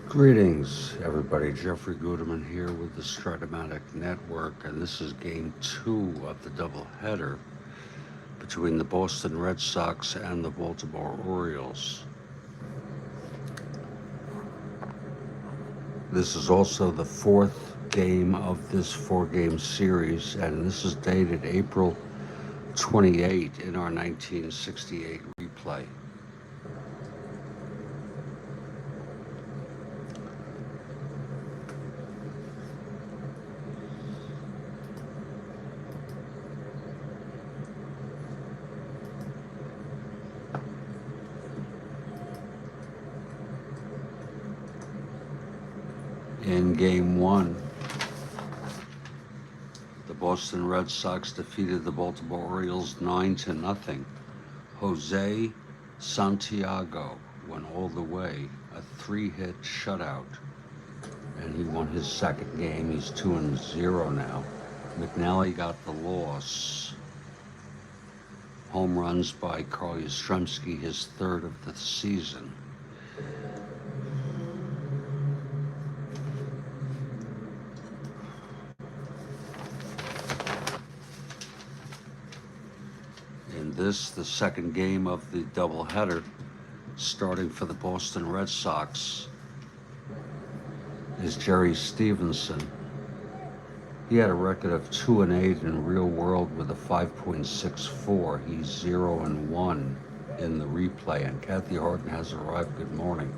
Greetings, everybody. Jeffrey Guterman here with the Strat-O-Matic Network, and this is game 2 of the doubleheader between the Boston Red Sox and the Baltimore Orioles. This is also the 4th game of this 4-game series, and this is dated April 28 in our 1968 replay. In game 1, the Boston Red Sox defeated the Baltimore Orioles 9-0. Jose Santiago went all the way, a 3-hit shutout, and he won his second game. He's 2-0 now. McNally got the loss. Home runs by Carl Yastrzemski, his third of the season. In this, the second game of the doubleheader, starting for the Boston Red Sox, is Jerry Stevenson. He had a record of 2-8 in real world with a 5.64. He's 0-1 in the replay, and Kathy Harden has arrived. Good morning.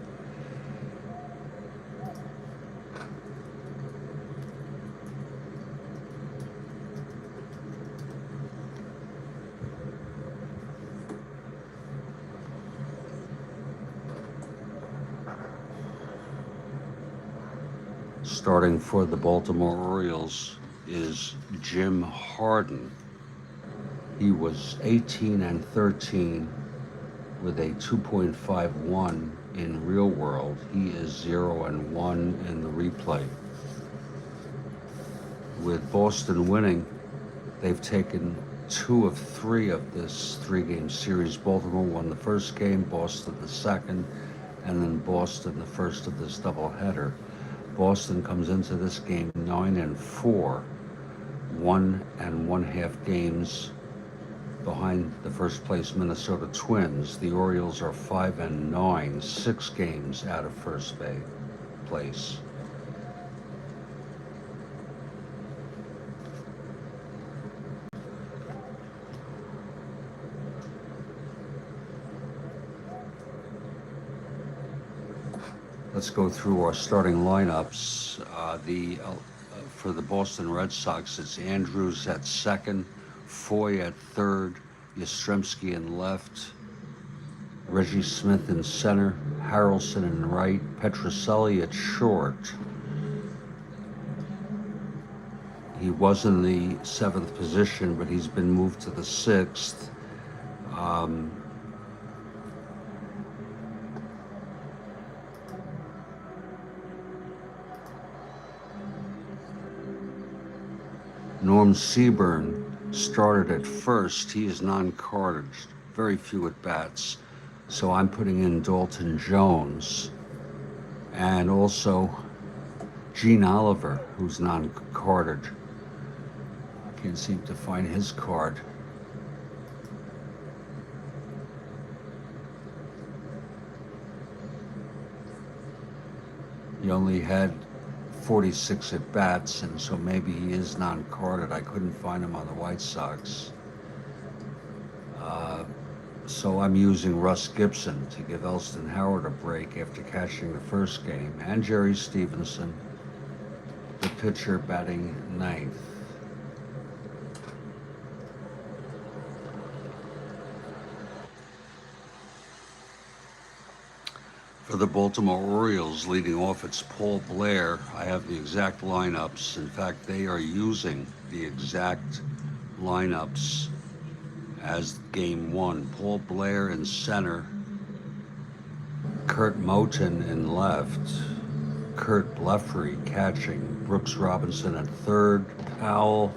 Starting for the Baltimore Orioles is Jim Harden. He was 18-13 with a 2.51 in real world. He is 0-1 in the replay. With Boston winning, they've taken 2 of 3 of this 3-game series. Baltimore won the first game, Boston the second, and then Boston the first of this doubleheader. Boston comes into this game 9-4, 1.5 games behind the first place Minnesota Twins. The Orioles are 5-9, 6 games out of first place. Let's go through our starting lineups. For the Boston Red Sox, it's Andrews at second, Foy at third, Yastrzemski in left, Reggie Smith in center, Harrelson in right, Petrocelli at short. He was in the 7th position, but he's been moved to the 6th. Norm Seaburn started at first. He is non-carded, very few at bats. So I'm putting in Dalton Jones, and also Gene Oliver, who's non-carded. Can't seem to find his card. He only had 46 at bats, and so maybe he is non-carded. I couldn't find him on the White Sox. So I'm using Russ Gibson to give Elston Howard a break after catching the first game, and Jerry Stevenson, the pitcher, batting 9th. For the Baltimore Orioles, leading off, it's Paul Blair. I have the exact lineups. In fact, they are using the exact lineups as game 1. Paul Blair in center, Kurt Moten in left, Kurt Blefary catching, Brooks Robinson at third, Powell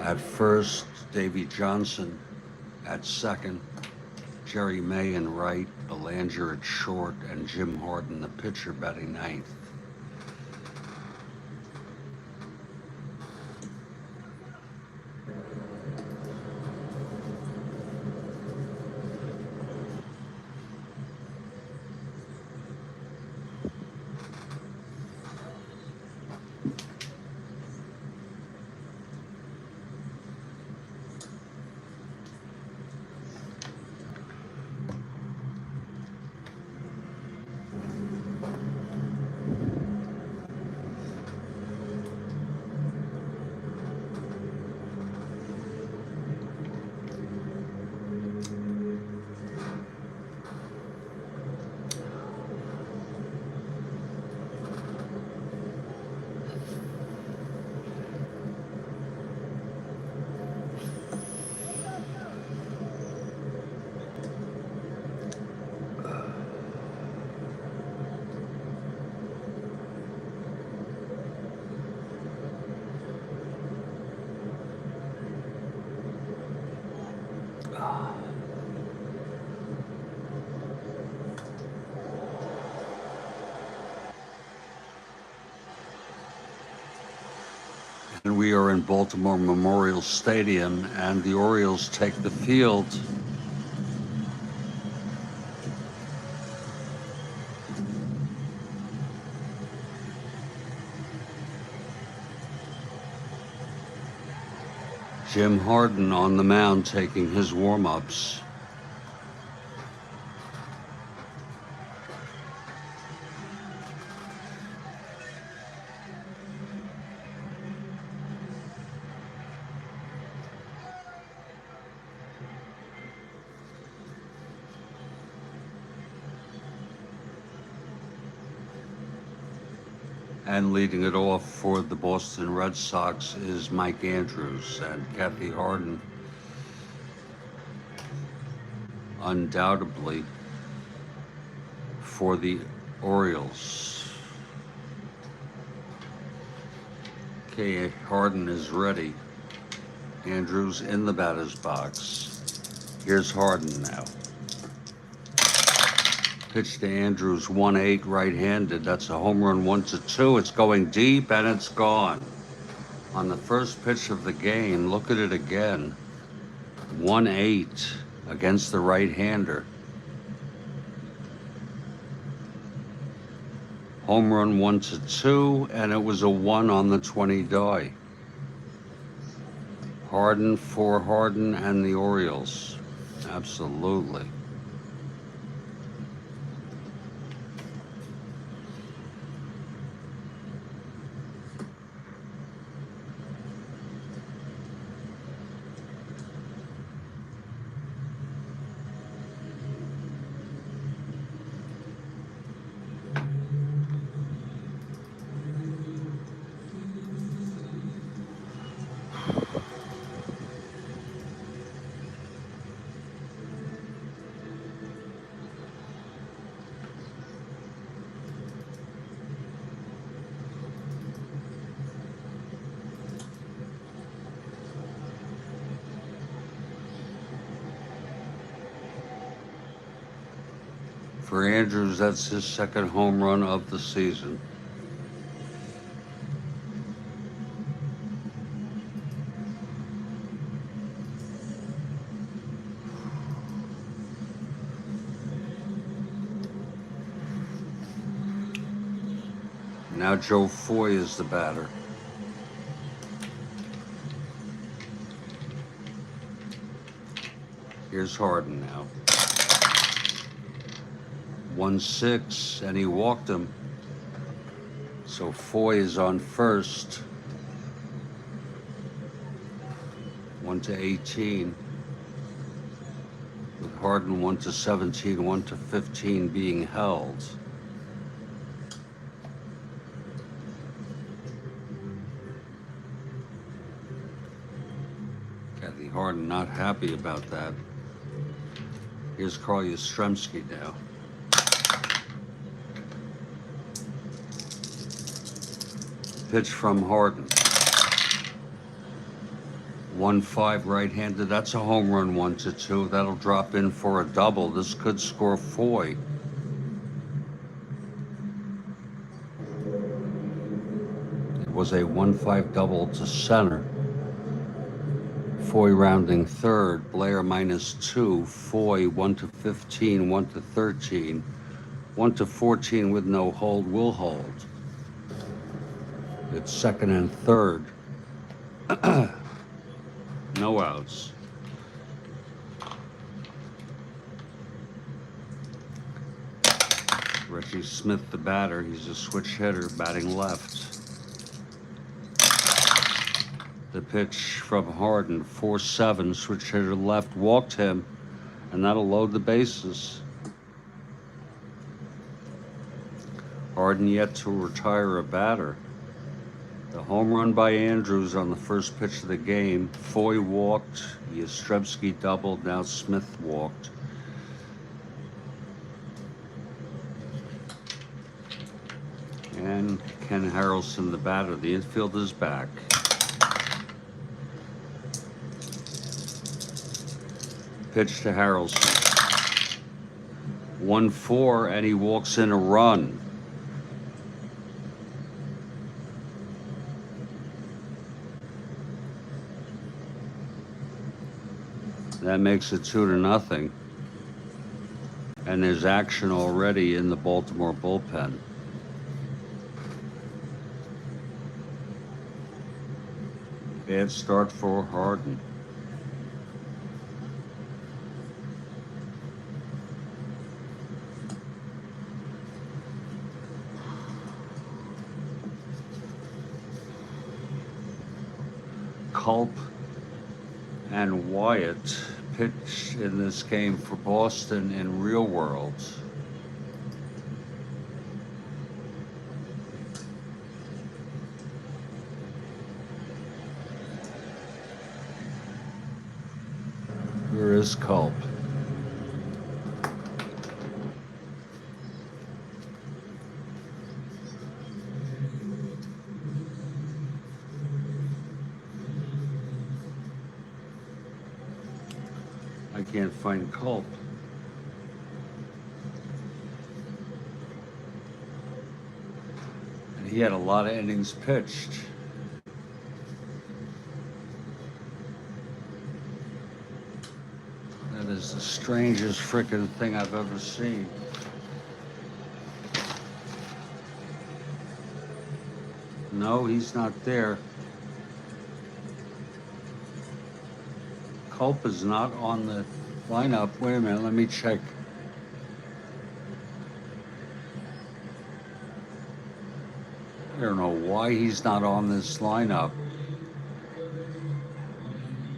at first, Davey Johnson at second, Jerry May in right, Belanger at short, and Jim Harden, the pitcher, batting ninth. And we are in Baltimore Memorial Stadium, and the Orioles take the field. Jim Harden on the mound taking his warm-ups. And leading it off for the Boston Red Sox is Mike Andrews, and Kathy Harden undoubtedly for the Orioles. Okay, Harden is ready. Andrews in the batter's box. Here's Harden now. Pitch to Andrews, 1-8, right-handed. That's a home run, 1-2. It's going deep, and it's gone. On the first pitch of the game, look at it again. 1-8 against the right-hander. Home run, 1-2, and it was a 1 on the 20 die. Harden for Harden and the Orioles. Absolutely. For Andrews, that's his second home run of the season. Now Joe Foy is the batter. Here's Harden now. 1-6, and he walked him. So Foy is on first. 1-18. With Harden 1-17, 1-15 being held. Kathy Harden not happy about that. Here's Carl Yastrzemski now. Pitch from Harden. 1-5 right-handed. That's a home run, 1-2. That'll drop in for a double. This could score Foy. It was a 1-5 double to center. Foy rounding third. Blair -2. Foy 1-15, 1-13, 1-14 with no hold. Will hold. It's second and third. No outs. Reggie Smith, the batter. He's a switch hitter, batting left. The pitch from Harden, 4-7, switch hitter left, walked him, and that'll load the bases. Harden yet to retire a batter. The home run by Andrews on the first pitch of the game. Foy walked, Yastrzemski doubled, now Smith walked. And Ken Harrelson, the batter. The infield is back. Pitch to Harrelson. 1-4, and he walks in a run. That makes it 2-0. And there's action already in the Baltimore bullpen. Bad start for Harden. Culp and Wyatt pitched in this game for Boston in Real World. Here is Culp. I can't find Culp. And he had a lot of innings pitched. That is the strangest frickin' thing I've ever seen. No, he's not there. Culp is not on the lineup. Wait a minute, let me check. I don't know why he's not on this lineup.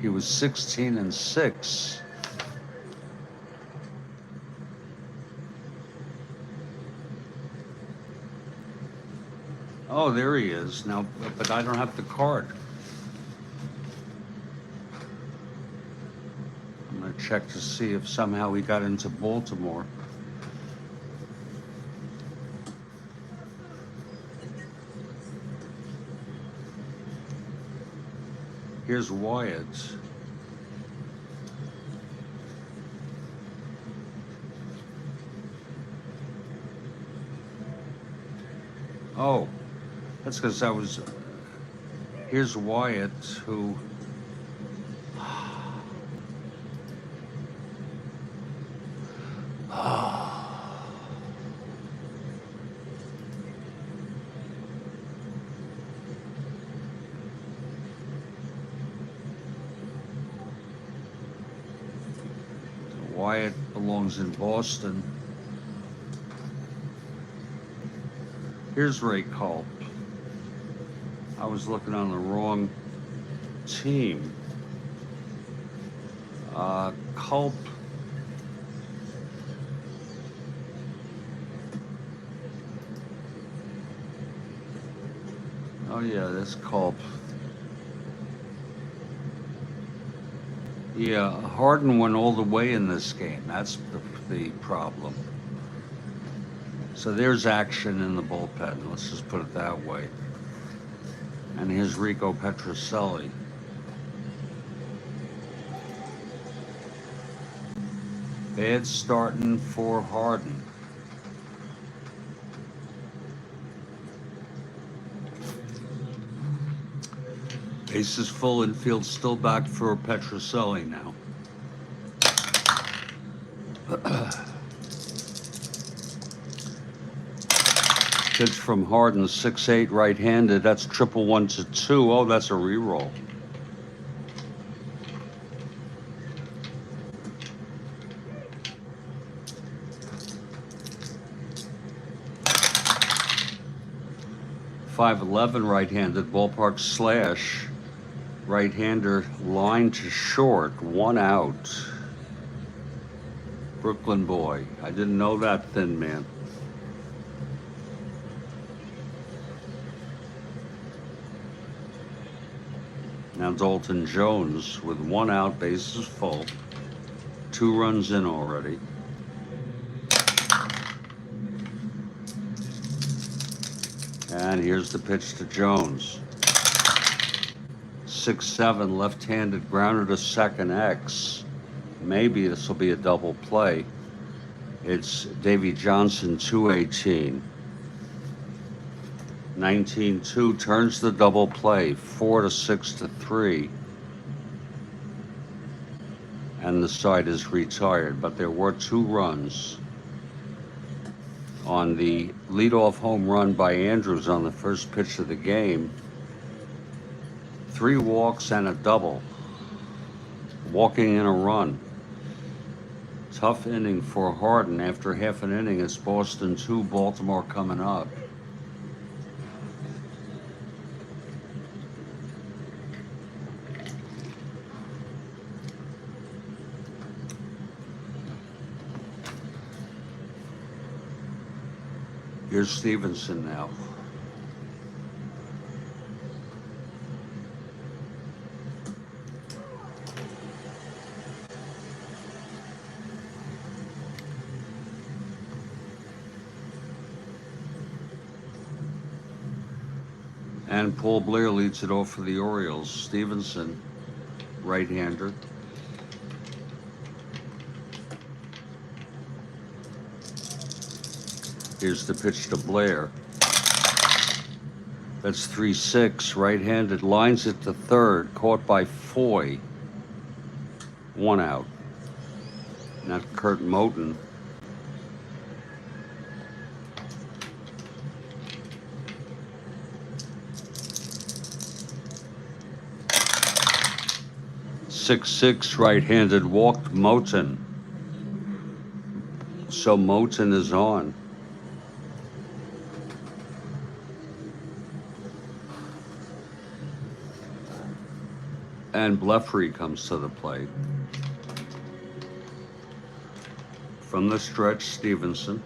He was 16-6. Oh, there he is now, but I don't have the card. I'm gonna check to see if somehow he got into Baltimore. Here's Wyatt. Oh, that's because I was. Here's Wyatt, who. Wyatt belongs in Boston. Here's Ray Culp. I was looking on the wrong team. Culp. Oh yeah, that's Culp. Yeah, Harden went all the way in this game. That's the problem. So there's action in the bullpen. Let's just put it that way. And here's Rico Petrocelli. Bad starting for Harden. Bases full, infield still back for Petroselli now. Pitch from Harden, 6-8 right-handed. That's 1-1-2. Oh, that's a reroll. .511 right-handed, ballpark slash. Right-hander line to short, 1 out. Brooklyn boy. I didn't know that, thin man. Now Dalton Jones with 1 out, bases full. 2 runs in already. And here's the pitch to Jones. 6-7, left-handed grounder to second X. Maybe this will be a double play. It's Davy Johnson, 218. 19-2 turns the double play, 4-6-3. And the side is retired, but there were 2 runs on the leadoff home run by Andrews on the first pitch of the game. 3 walks and a double. Walking in a run. Tough inning for Harden. After half an inning, it's Boston 2, Baltimore coming up. Here's Stevenson now. And Paul Blair leads it off for the Orioles. Stevenson, right-hander. Here's the pitch to Blair. That's 3-6, right-handed. Lines it to third, caught by Foy. 1 out. Not Kurt Moten. .6-6, right-handed, walked Moten. So Moten is on. And Blefary comes to the plate. From the stretch, Stevenson.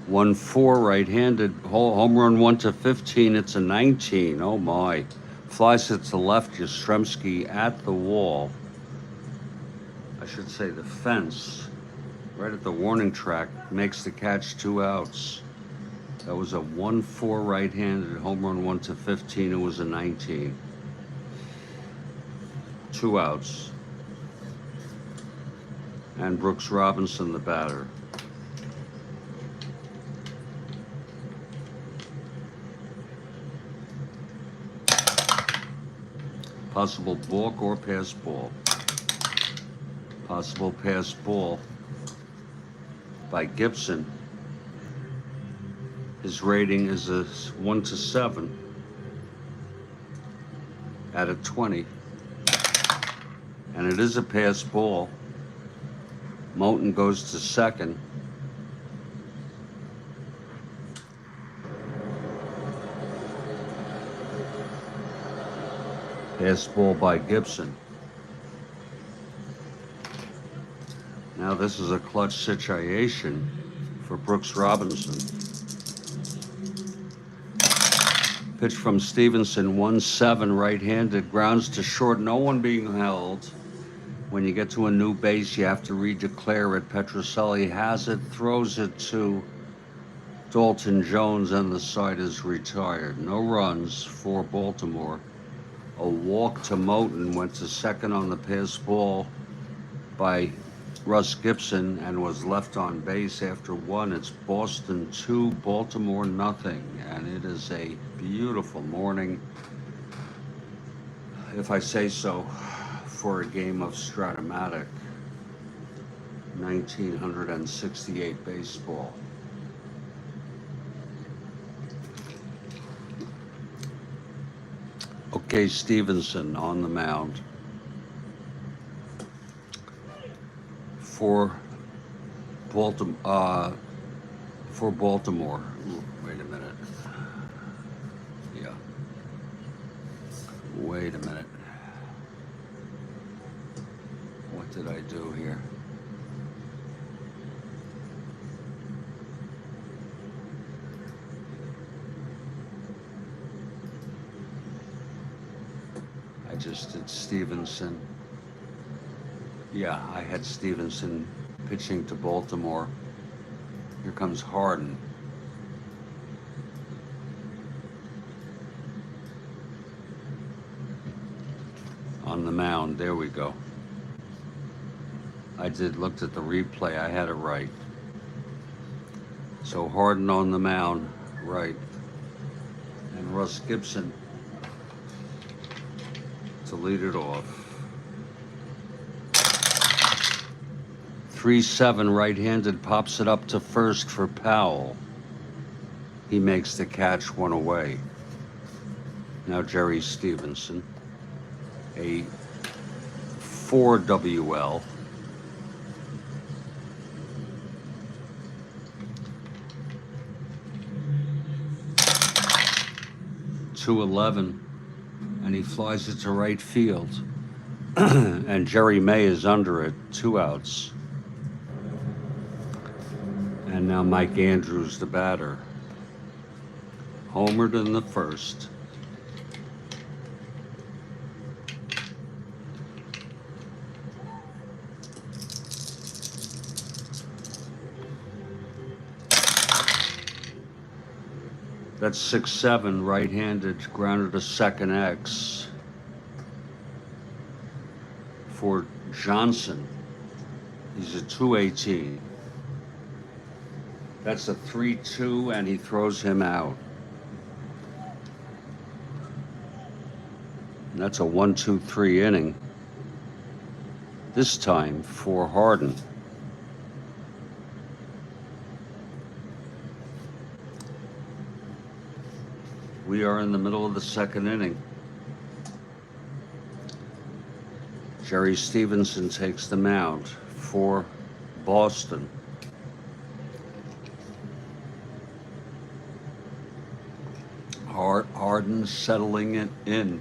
One 4 right-handed, home run 1-15. It's a 19. Oh my! Flies it to left. Yastrzemski at the wall. I should say the fence, right at the warning track. Makes the catch, 2 outs. That was a 1-4 right-handed home run 1-15. It was a 19. 2 outs. And Brooks Robinson, the batter. Possible balk or pass ball. Possible pass ball by Gibson. His rating is a 1-7 out of 20. And it is a pass ball. Moten goes to second. Pass ball by Gibson. Now this is a clutch situation for Brooks Robinson. Pitch from Stevenson, 1-7, right-handed, grounds to short, no one being held. When you get to a new base, you have to redeclare it. Petroselli has it, throws it to Dalton Jones, and the side is retired. No runs for Baltimore. A walk to Moten, went to second on the pass ball by Russ Gibson and was left on base after one. It's Boston 2, Baltimore nothing, and it is a beautiful morning, if I say so, for a game of Strat-O-Matic 1968 baseball. Okay, Stevenson on the mound for Baltimore. Wait a minute. Yeah. Wait a minute. What did I do here? I just did Stevenson. Yeah, I had Stevenson pitching to Baltimore. Here comes Harden. On the mound, there we go. I looked at the replay, I had it right. So Harden on the mound, right. And Russ Gibson to lead it off. 3-7 right-handed, pops it up to first for Powell. He makes the catch, one away. Now Jerry Stevenson, a 4 WL. .211, and he flies it to right field. And Jerry May is under it, 2 outs. And now Mike Andrews, the batter. Homered in the first. That's 6-7, right-handed, grounded to second X for Johnson. He's a 218. That's a 3-2, and he throws him out. And that's a 1-2-3 inning. This time for Harden. We are in the middle of the second inning. Jerry Stevenson takes the mound for Boston. Harden settling it in.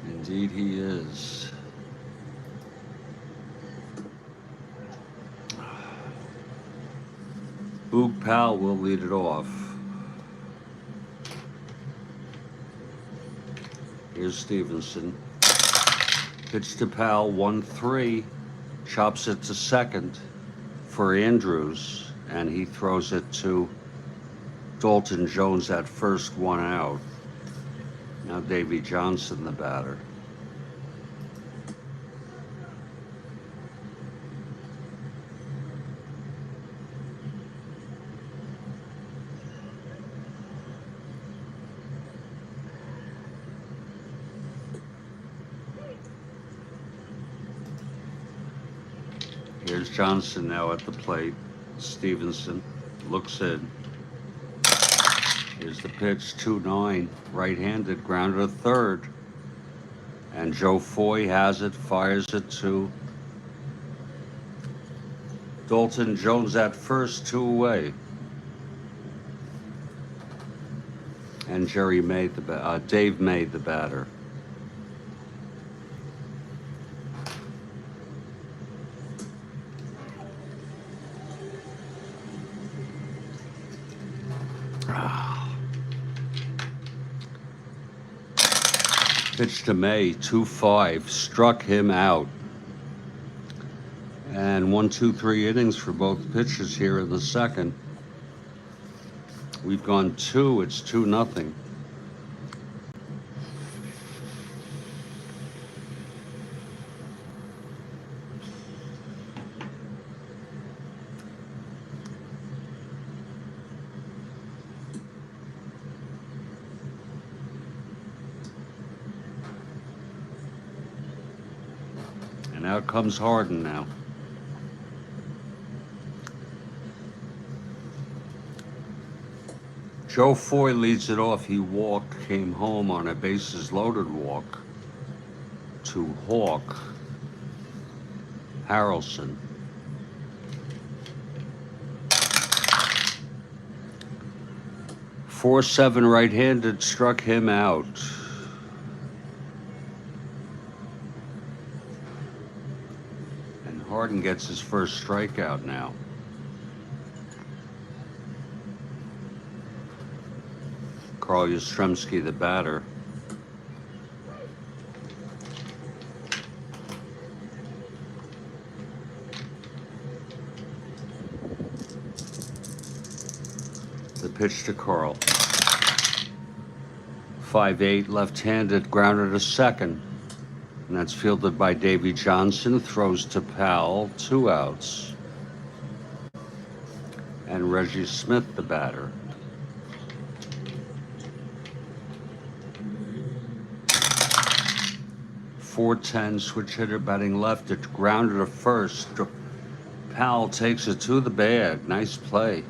Indeed he is. Boog Powell will lead it off. Here's Stevenson. Pitch to Powell, 1-3. Chops it to second for Andrews, and he throws it to Dalton Jones at first, 1 out. Now Davy Johnson, the batter. Here's Johnson now at the plate. Stevenson looks in. Here's the pitch, 2-9, right-handed, grounded to third. And Joe Foy has it, fires it to Dalton Jones at first, 2 away. And Dave May, the batter. Pitch to May, 2-5, struck him out. And 1-2-3 innings for both pitchers here in the second. We've gone 2. It's 2-0. And out comes Harden now. Joe Foy leads it off. He came home on a bases loaded walk to Hawk Harrelson. .4-7 right-handed struck him out. And Harden gets his first strikeout now. Carl Yastrzemski, the batter. The pitch to Carl. 5-8, left-handed, grounded to second. And that's fielded by Davy Johnson. Throws to Powell, 2 outs. And Reggie Smith, the batter. .410, switch hitter batting left. It grounded to first. Powell takes it to the bag. Nice play.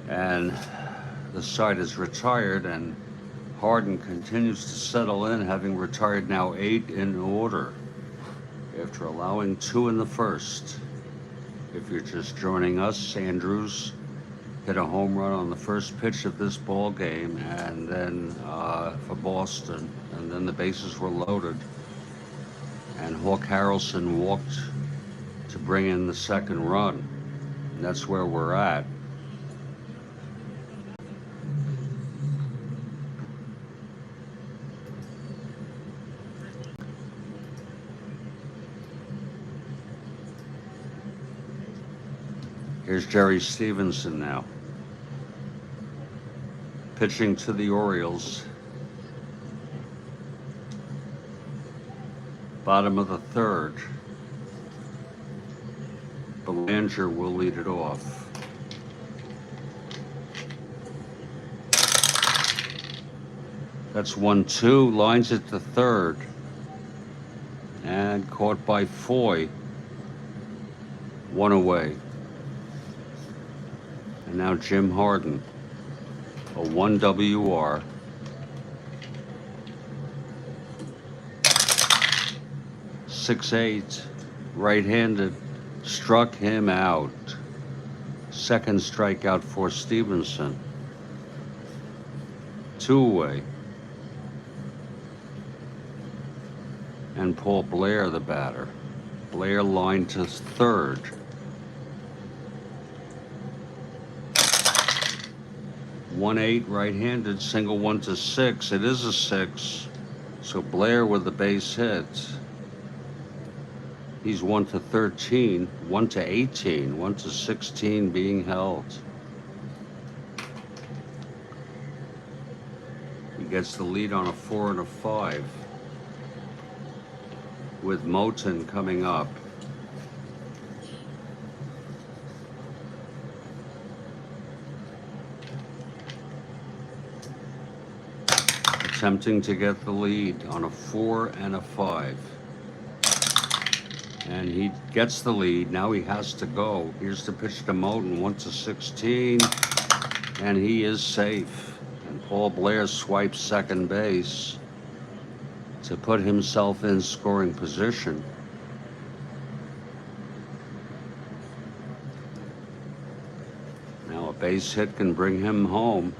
And the side is retired, and Harden continues to settle in, having retired now 8 in order after allowing 2 in the first. If you're just joining us, Andrews hit a home run on the first pitch of this ball game, and then for Boston, and then the bases were loaded. And Hawk Harrelson walked to bring in the second run. And that's where we're at. Here's Jerry Stevenson now, pitching to the Orioles. Bottom of the third. Belanger will lead it off. That's 1-2, lines it to third. And caught by Foy. 1 away. And now Jim Harden, a 1 WR. .68, right-handed, struck him out. Second strikeout for Stevenson. 2 away. And Paul Blair, the batter. Blair lined to third. .18, right-handed, single 1-6. It is a 6. So Blair with the base hit. He's 1-13, 1-18, 1-16 being held. He gets the lead on a 4 and a 5. With Moten coming up. Attempting to get the lead on a 4 and a 5. And he gets the lead. Now he has to go. Here's the pitch to Moten, 1-16. And he is safe. And Paul Blair swipes second base to put himself in scoring position. Now a base hit can bring him home.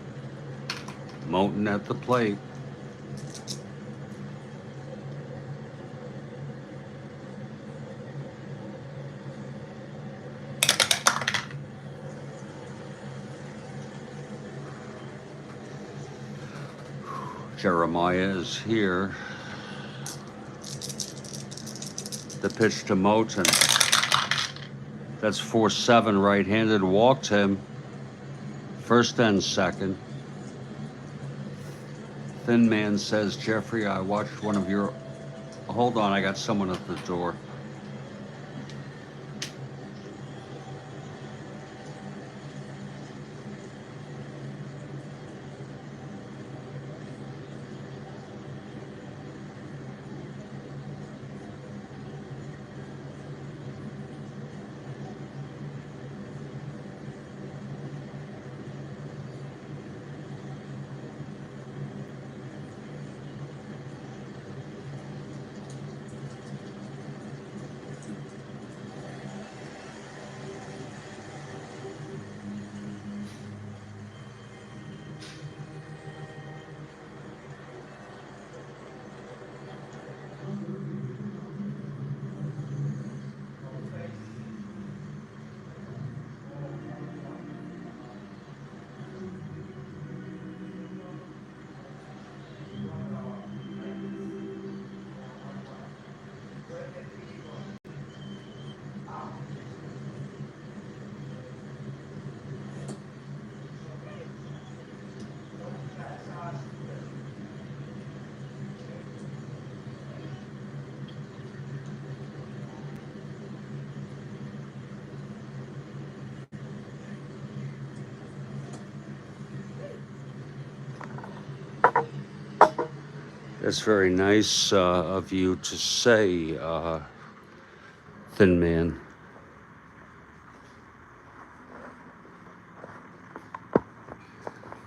Moten at the plate. Jeremiah is here. The pitch to Moten. That's 4-7, right-handed, walked him. First and second. Thin Man says, Jeffrey, I watched one of your. Hold on, I got someone at the door. That's very nice of you to say, Thin Man.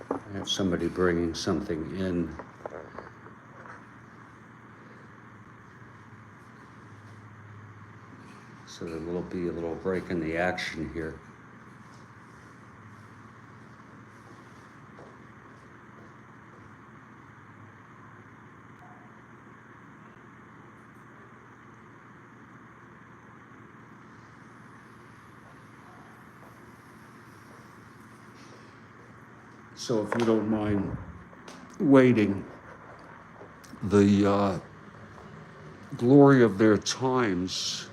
I have somebody bringing something in. So there will be a little break in the action here. So if you don't mind waiting, the glory of their times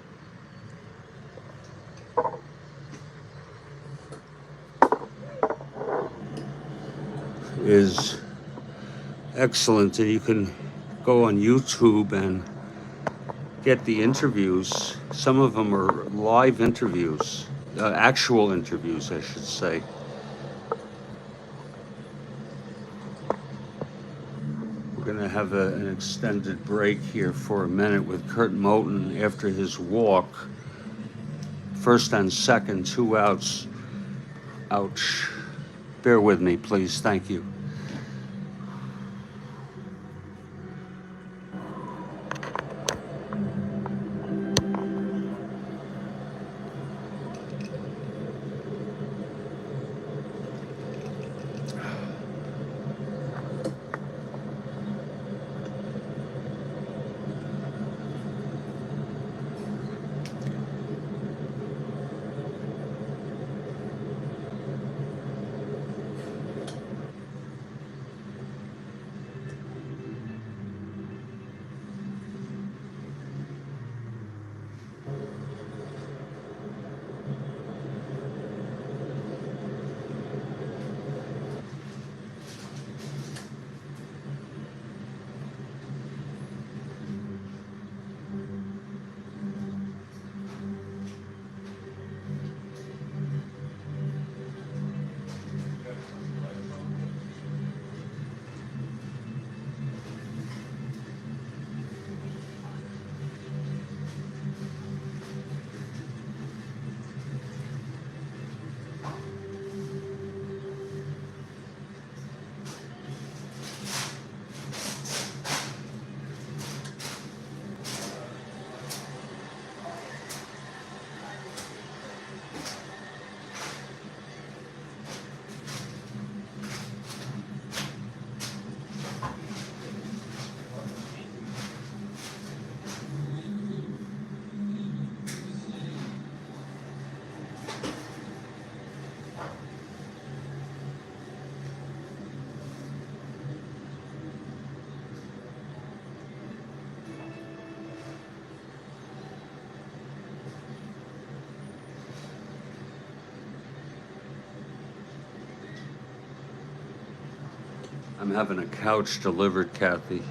is excellent, and you can go on YouTube and get the interviews. Some of them are live interviews, actual interviews, I should say. We're going to have an extended break here for a minute with Kurt Moton after his walk. First and second, 2 outs. Ouch. Bear with me, please. Thank you. I'm having a couch delivered, Kathy.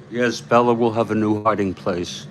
Yes, Bella will have a new hiding place.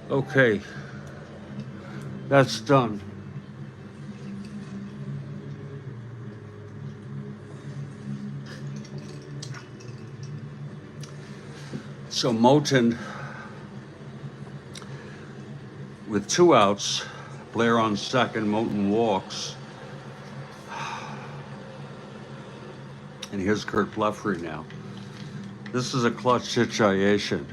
Okay, that's done. So Moten, with 2 outs, Blair on second, Moten walks. And here's Kurt Blefary now. This is a clutch situation.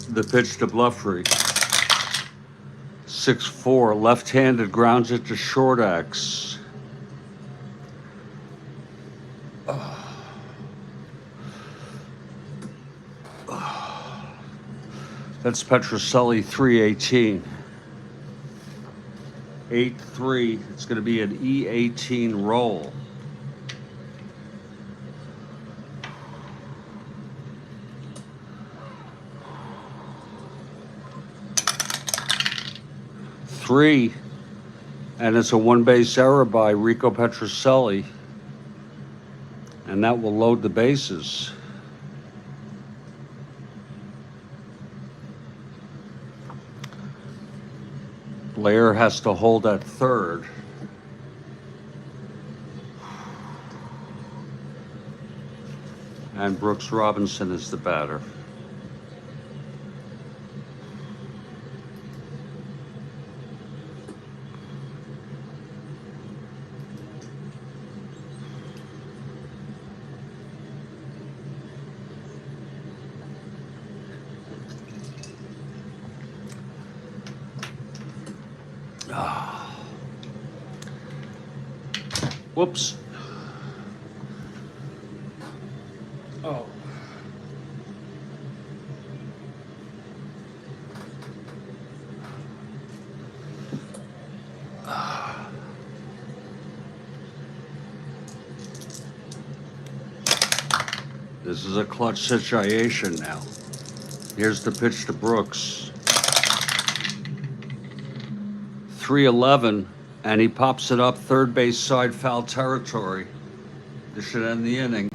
The pitch to Blefary. 6-4, left-handed, grounds it to short X. That's Petroselli, 318. 8-3, it's going to be an E18 roll. Three, and it's a one-base error by Rico Petroselli, and that will load the bases. Blair has to hold at third. And Brooks Robinson is the batter. Whoops. Oh. This is a clutch situation now. Here's the pitch to Brooks. 3-11, and he pops it up third base side, foul territory. This should end the inning.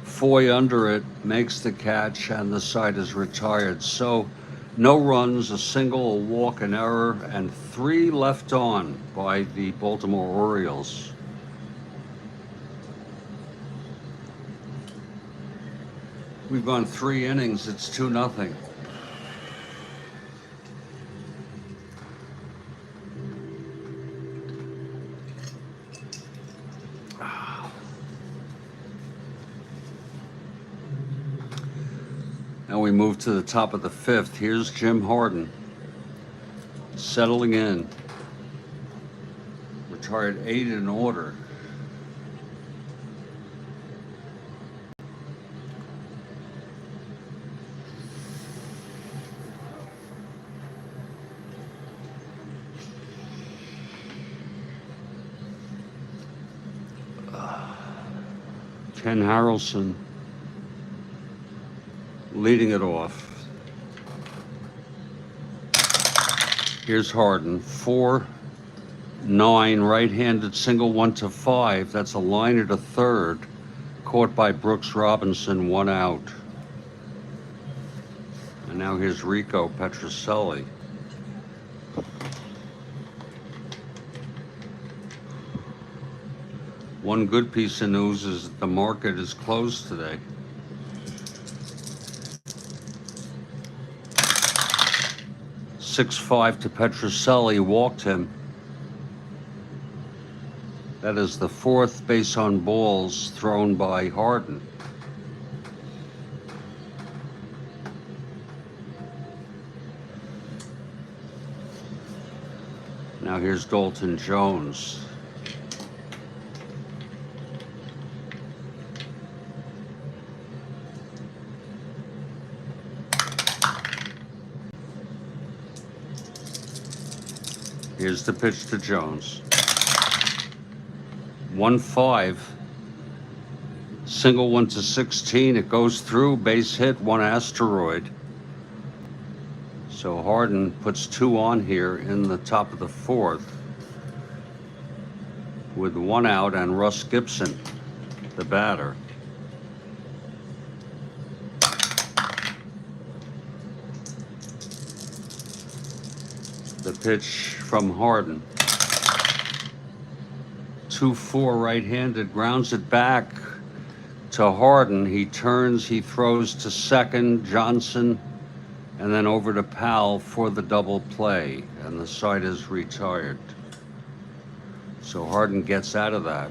Foy under it, makes the catch, and the side is retired. So no runs, a single, a walk, an error, and 3 left on by the Baltimore Orioles. We've gone 3 innings, it's 2-0. Now we move to the top of the 5th. Here's Jim Harden settling in. Retired 8 in order. Ken Harrelson leading it off. Here's Harden, 4-9, right-handed single, 1-5. That's a liner to third, caught by Brooks Robinson, 1 out. And now here's Rico Petroselli. One good piece of news is that the market is closed today. .65 to Petroselli, walked him. That is the 4th base on balls thrown by Harden. Now here's Dalton Jones. Here's the pitch to Jones. 1-5. Single, 1-16. It goes through, base hit, 1 asteroid. So Harden puts 2 on here in the top of the 4th with 1 out and Russ Gibson. the batter. The pitch from Harden. 2-4 right-handed, grounds it back to Harden. He turns, he throws to second, Johnson, and then over to Powell for the double play, and the side is retired. So Harden gets out of that.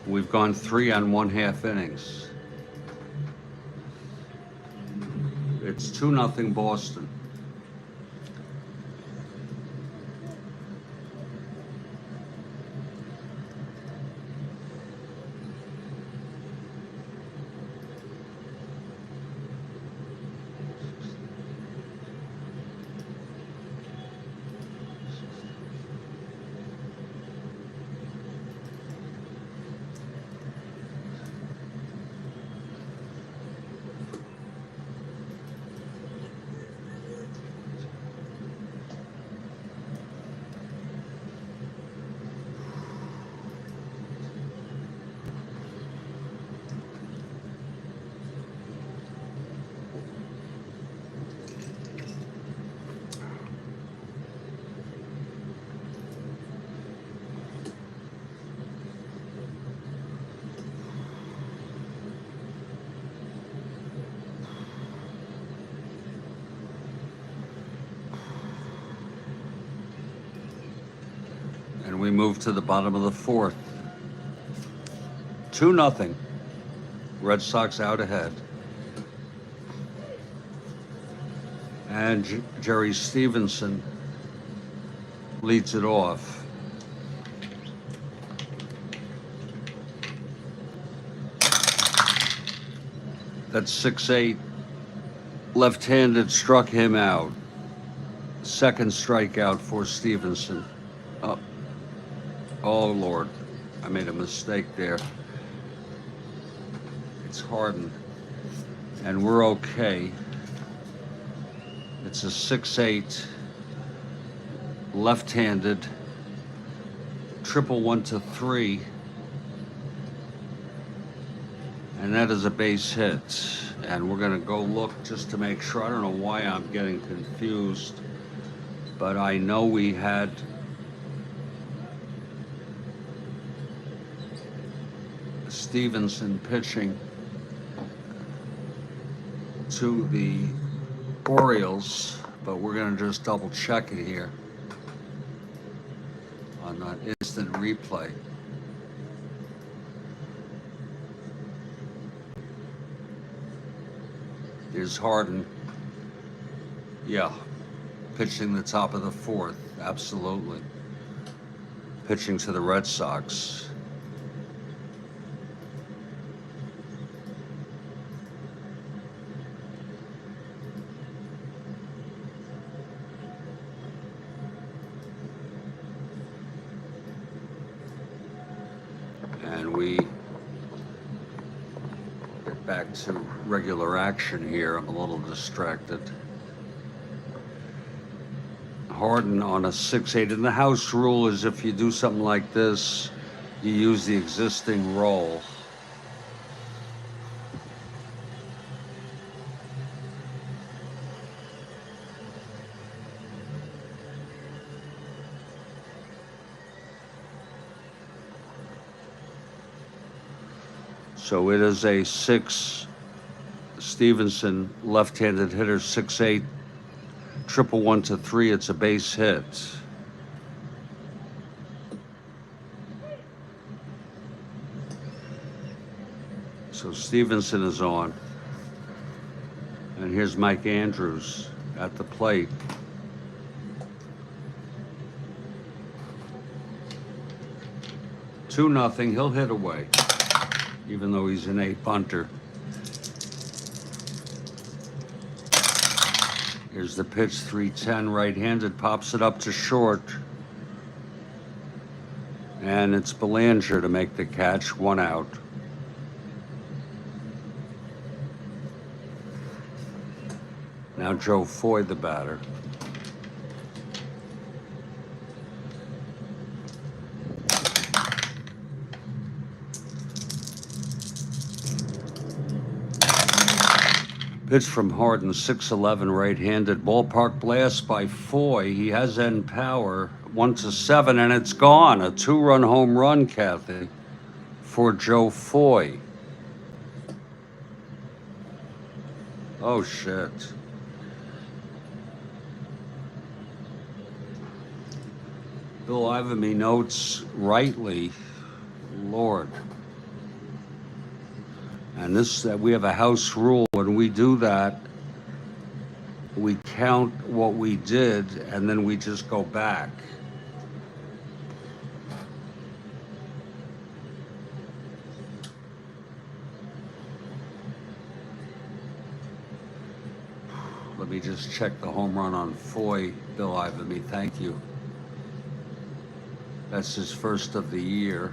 We've gone 3 1/2 innings. It's 2-0 Boston. And we move to the bottom of the fourth. 2-0. Red Sox out ahead. And Jerry Stevenson leads it off. That's 6-8. Left-handed struck him out. Second strikeout for Stevenson. Oh, Lord, I made a mistake there. It's Harden, and we're okay. It's a 6-8, left-handed, 1-1-3, and that is a base hit. And we're going to go look just to make sure. I don't know why I'm getting confused, but I know we had Stevenson pitching to the Orioles, but we're going to just double check it here on that instant replay. Here's Harden. Yeah, pitching the top of the fourth, absolutely. Pitching to the Red Sox. And we get back to regular action here. I'm a little distracted. Harden on a 6-8. And the house rule is if you do something like this, you use the existing roll. So it is a 6, Stevenson, left-handed hitter, 6-8, 1-1-3. It's a base hit. So Stevenson is on. And here's Mike Andrews at the plate. Two nothing. He'll hit away, even though he's an 8 bunter. Here's the pitch, 3-10, right-handed, pops it up to short. And it's Belanger to make the catch, 1 out. Now Joe Foy, the batter. Pitch from Harden, 6-11, right-handed. Ballpark blast by Foy. He has end power, 1-7, and it's gone. A 2-run home run, Kathy, for Joe Foy. Oh, shit. Bill Ivamy notes rightly, Lord. And this, we have a house rule. When we do that, we count what we did, and then we just go back. Let me just check the home run on Foy, Bill Ivamy. Thank you. That's his first of the year.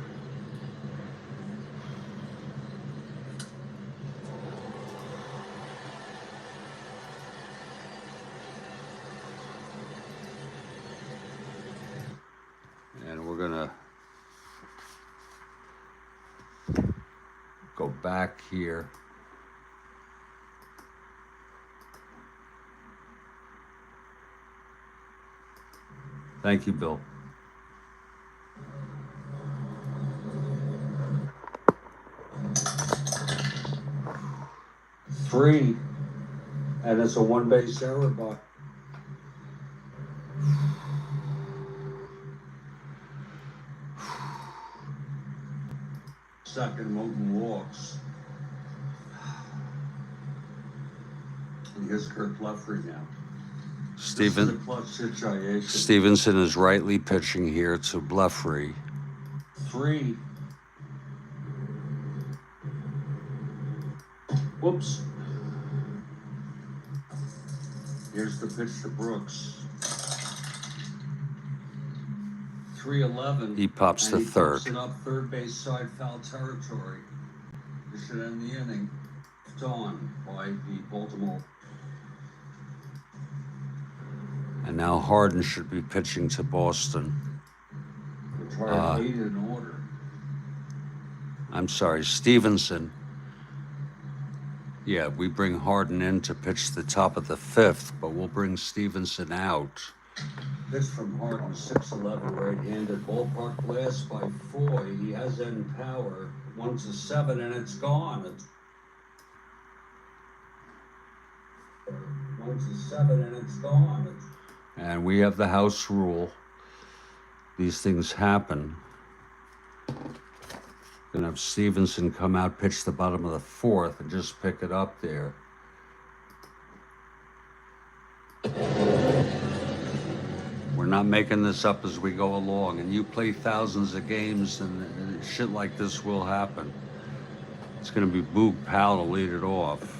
And we're gonna go back here. Thank you, Bill. Three, and it's a one-base error, Buck. Second, Moten walks. And here's Kurt Blefrey now. Stevenson is rightly pitching here to Blefrey. 3. Whoops. Here's the pitch to Brooks. 3-11. He pops to third. He pops it up third base side, foul territory. This should end the inning. Dawn by the Baltimore. And now Harden should be pitching to Boston. Retired 8 in order. I'm sorry, Stevenson. Yeah, we bring Harden in to pitch the top of the 5th, but we'll bring Stevenson out. Pitch from Harden, 6-11, right-handed. Ballpark blast by Foy. He has end power, 1-7, and it's gone. 1-7, and it's gone. And we have the house rule. These things happen. Gonna have Stevenson come out, pitch the bottom of the 4th, and just pick it up there. We're not making this up as we go along, and you play thousands of games, and shit like this will happen. It's gonna be Boog Powell to lead it off.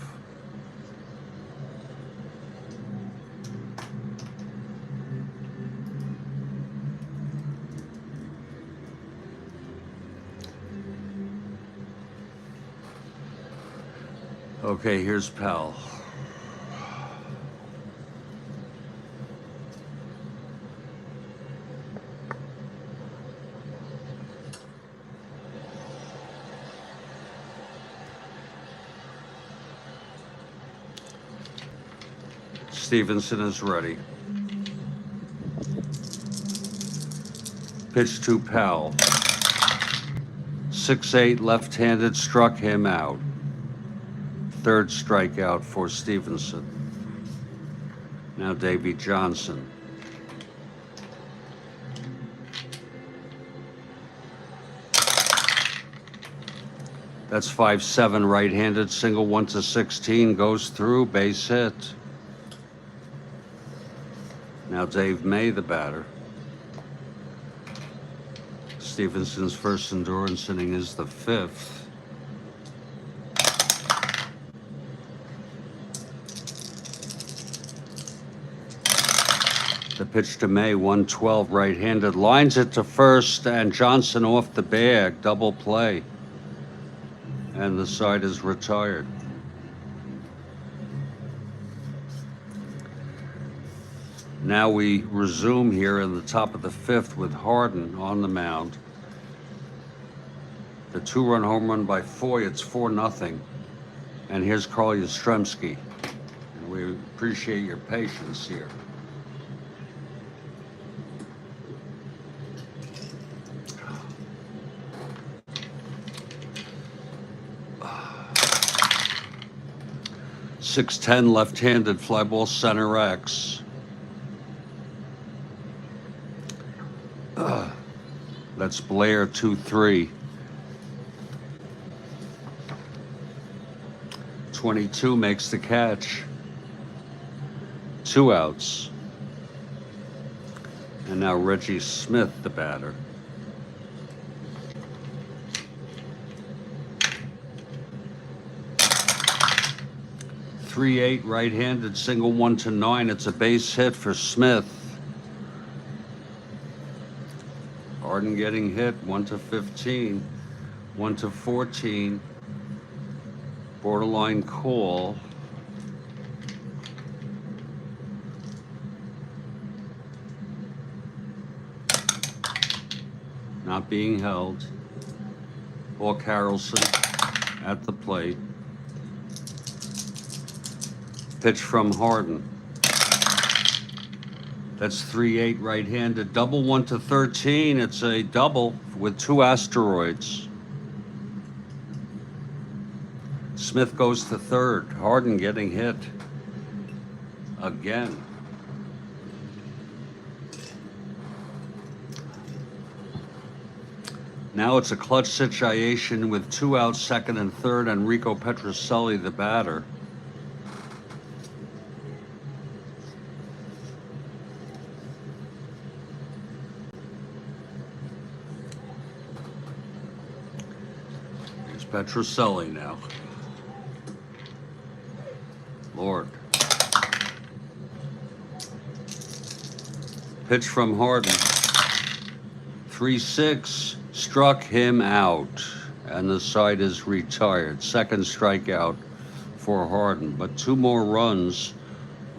Okay, here's Powell. Stevenson is ready. Pitch to Powell. 6-8, left-handed, struck him out. Third strikeout for Stevenson. Now Davey Johnson. That's 5-7, right-handed, single, 1-16, goes through, base hit. Now Dave May, the batter. Stevenson's first endurance inning is the 5th. The pitch to May, 1-12, right-handed, lines it to first, and Johnson off the bag, double play. And the side is retired. Now we resume here in the top of the 5th with Harden on the mound. The 2-run home run by Foy, it's 4-0. And here's Carl Yastrzemski. We appreciate your patience here. .610 left-handed fly ball center X. That's Blair 2-3. 22 makes the catch. 2 outs. And now Reggie Smith, the batter. .38 right-handed single 1-9. It's a base hit for Smith. Harden getting hit 1-15, 1-14. Borderline call. Not being held. Paul Carrollson at the plate. Pitch from Harden. That's 3-8 right-handed. Double 1-13. It's a double with 2 asteroids. Smith goes to third. Harden getting hit again. Now it's a clutch situation with 2 outs, second and third, and Enrico Petrocelli, the batter. Here's Petrocelli now. Lord. Pitch from Harden. 3-6. Struck him out, and the side is retired. Second strikeout for Harden, but 2 more runs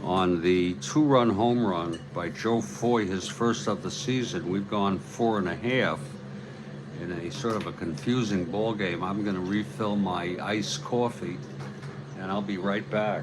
on the 2-run home run by Joe Foy, his first of the season. We've gone 4.5 in a sort of a confusing ball game. I'm going to refill my iced coffee, and I'll be right back.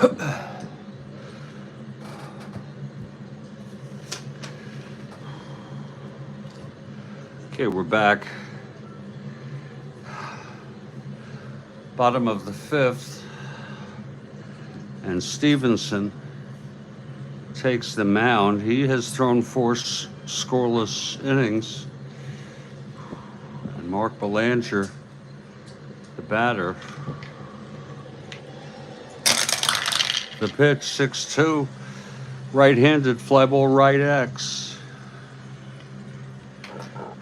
Okay, we're back. Bottom of the fifth. And Stevenson takes the mound. He has thrown four scoreless innings. And Mark Belanger, the batter. The pitch, 6-2. Right-handed fly ball, right X.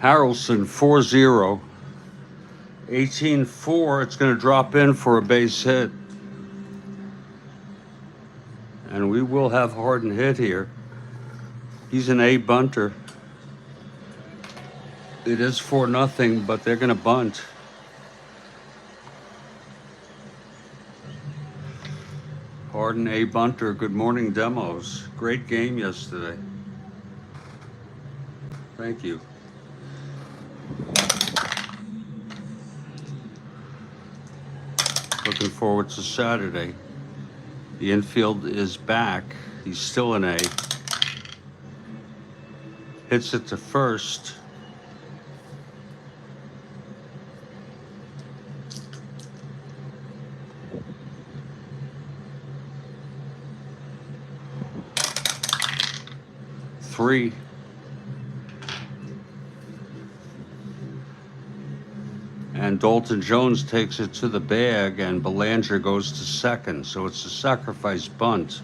Harrelson, 4-0. 18-4. It's going to drop in for a base hit. And we will have Harden hit here. He's an A bunter. It is 4-0, but they're going to bunt. Harden, A bunter. Good morning, Demos. Great game yesterday. Thank you. Looking forward to Saturday. The infield is back. He's still an A. Hits it to first. Three. And Dalton Jones takes it to the bag, and Belanger goes to second. So it's a sacrifice bunt.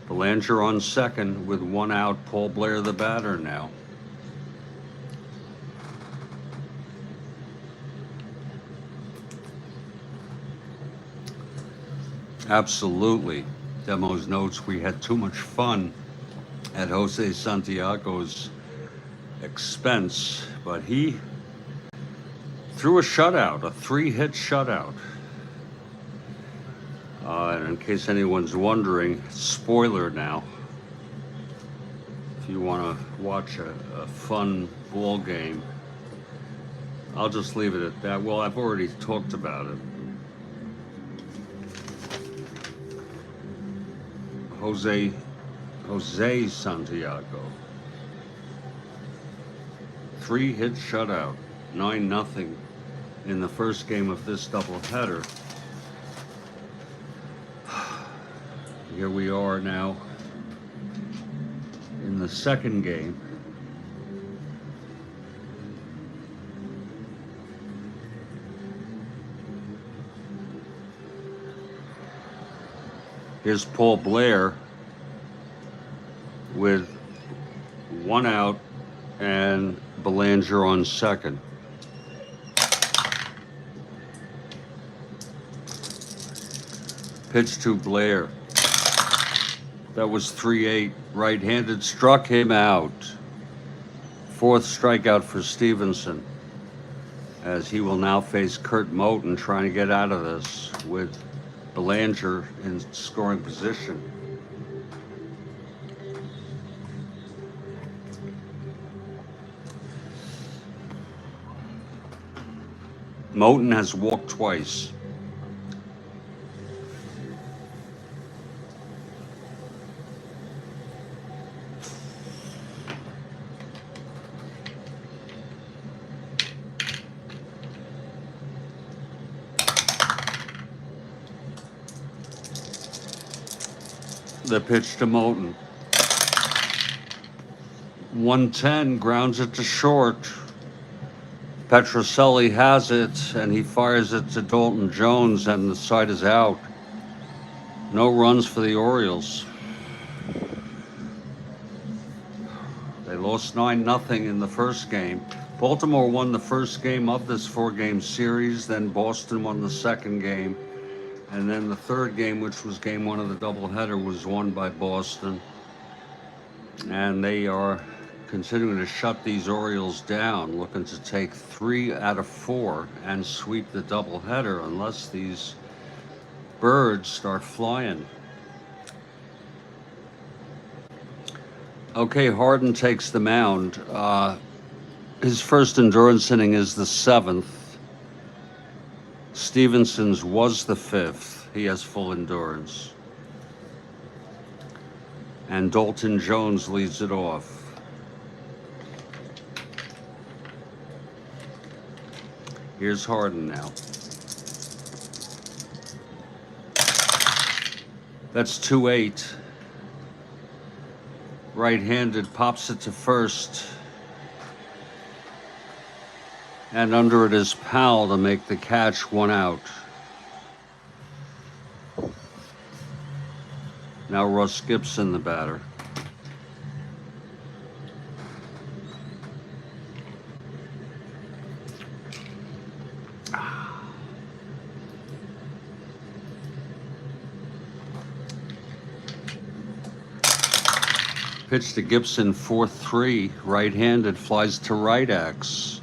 Belanger on second with one out. Paul Blair the batter now. Absolutely. Demos notes we had too much fun at Jose Santiago's expense, but he threw a shutout, a 3-hit shutout. And in case anyone's wondering, spoiler now, if you want to watch a fun ball game, I'll just leave it at that. Well, I've already talked about it. Jose Santiago. 3-hit shutout, 9-0 in the first game of this doubleheader. Here we are now in the second game. Here's Paul Blair with one out and Belanger on second. Pitch to Blair. That was 3-8. Right-handed, struck him out. Fourth strikeout for Stevenson, as he will now face Kurt Moten trying to get out of this with Belanger in scoring position. Moten has walked twice. The pitch to Moten. 110, grounds it to short. Petrocelli has it, and he fires it to Dalton Jones, and the side is out. No runs for the Orioles. They lost 9-0 in the first game. Baltimore won the first game of this 4-game series, then Boston won the second game. And then the third game, which was game one of the doubleheader, was won by Boston. And they are continuing to shut these Orioles down, looking to take 3 out of 4 and sweep the doubleheader unless these birds start flying. Okay, Harden takes the mound. His first endurance inning is the 7th. Stevenson's was the 5th. He has full endurance. And Dalton Jones leads it off. Here's Harden now. That's 2-8. Right-handed, pops it to first. And under it is Powell to make the catch, 1 out. Now Russ Gibson, the batter. Pitch to Gibson, 4-3, right-handed, flies to right axe.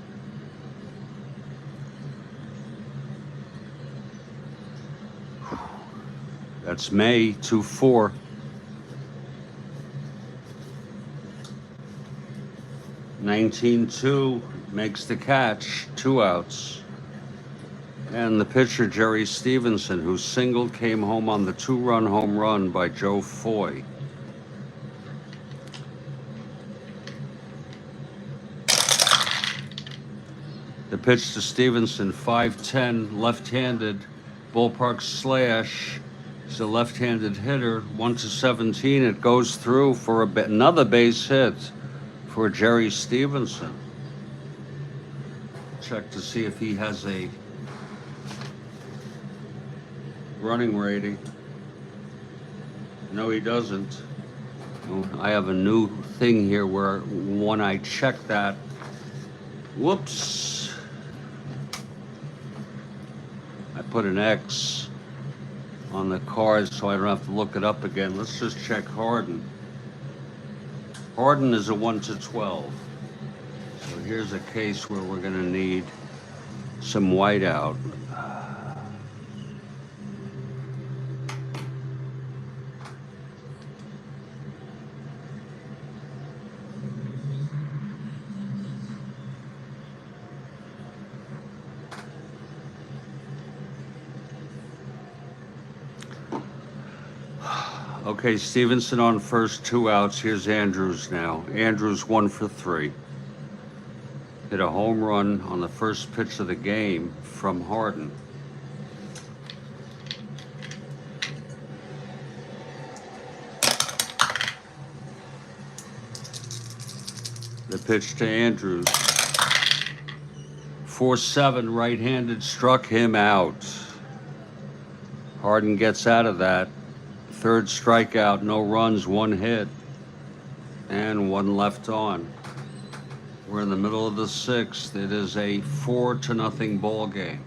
That's May, 2-4. (19-2) makes the catch, 2 outs. And the pitcher, Jerry Stevenson, who singled, came home on the 2-run home run by Joe Foy. The pitch to Stevenson, 5-10, left-handed, ballpark slash. He's a left-handed hitter, 1-17. It goes through for another base hit for Jerry Stevenson. Check to see if he has a running rating. No, he doesn't. I have a new thing here where when I check that, whoops, I put an X on the card so I don't have to look it up again. Let's just check Harden. Harden is a 1-12. So here's a case where we're going to need some whiteout. Okay, Stevenson on first, 2 outs. Here's Andrews now. Andrews 1-for-3. Hit a home run on the first pitch of the game from Harden. The pitch to Andrews. 4-7, right-handed, struck him out. Harden gets out of that. 3rd strikeout, no runs, 1 hit, and 1 left on. We're in the middle of the 6th. It is a 4-0 ball game.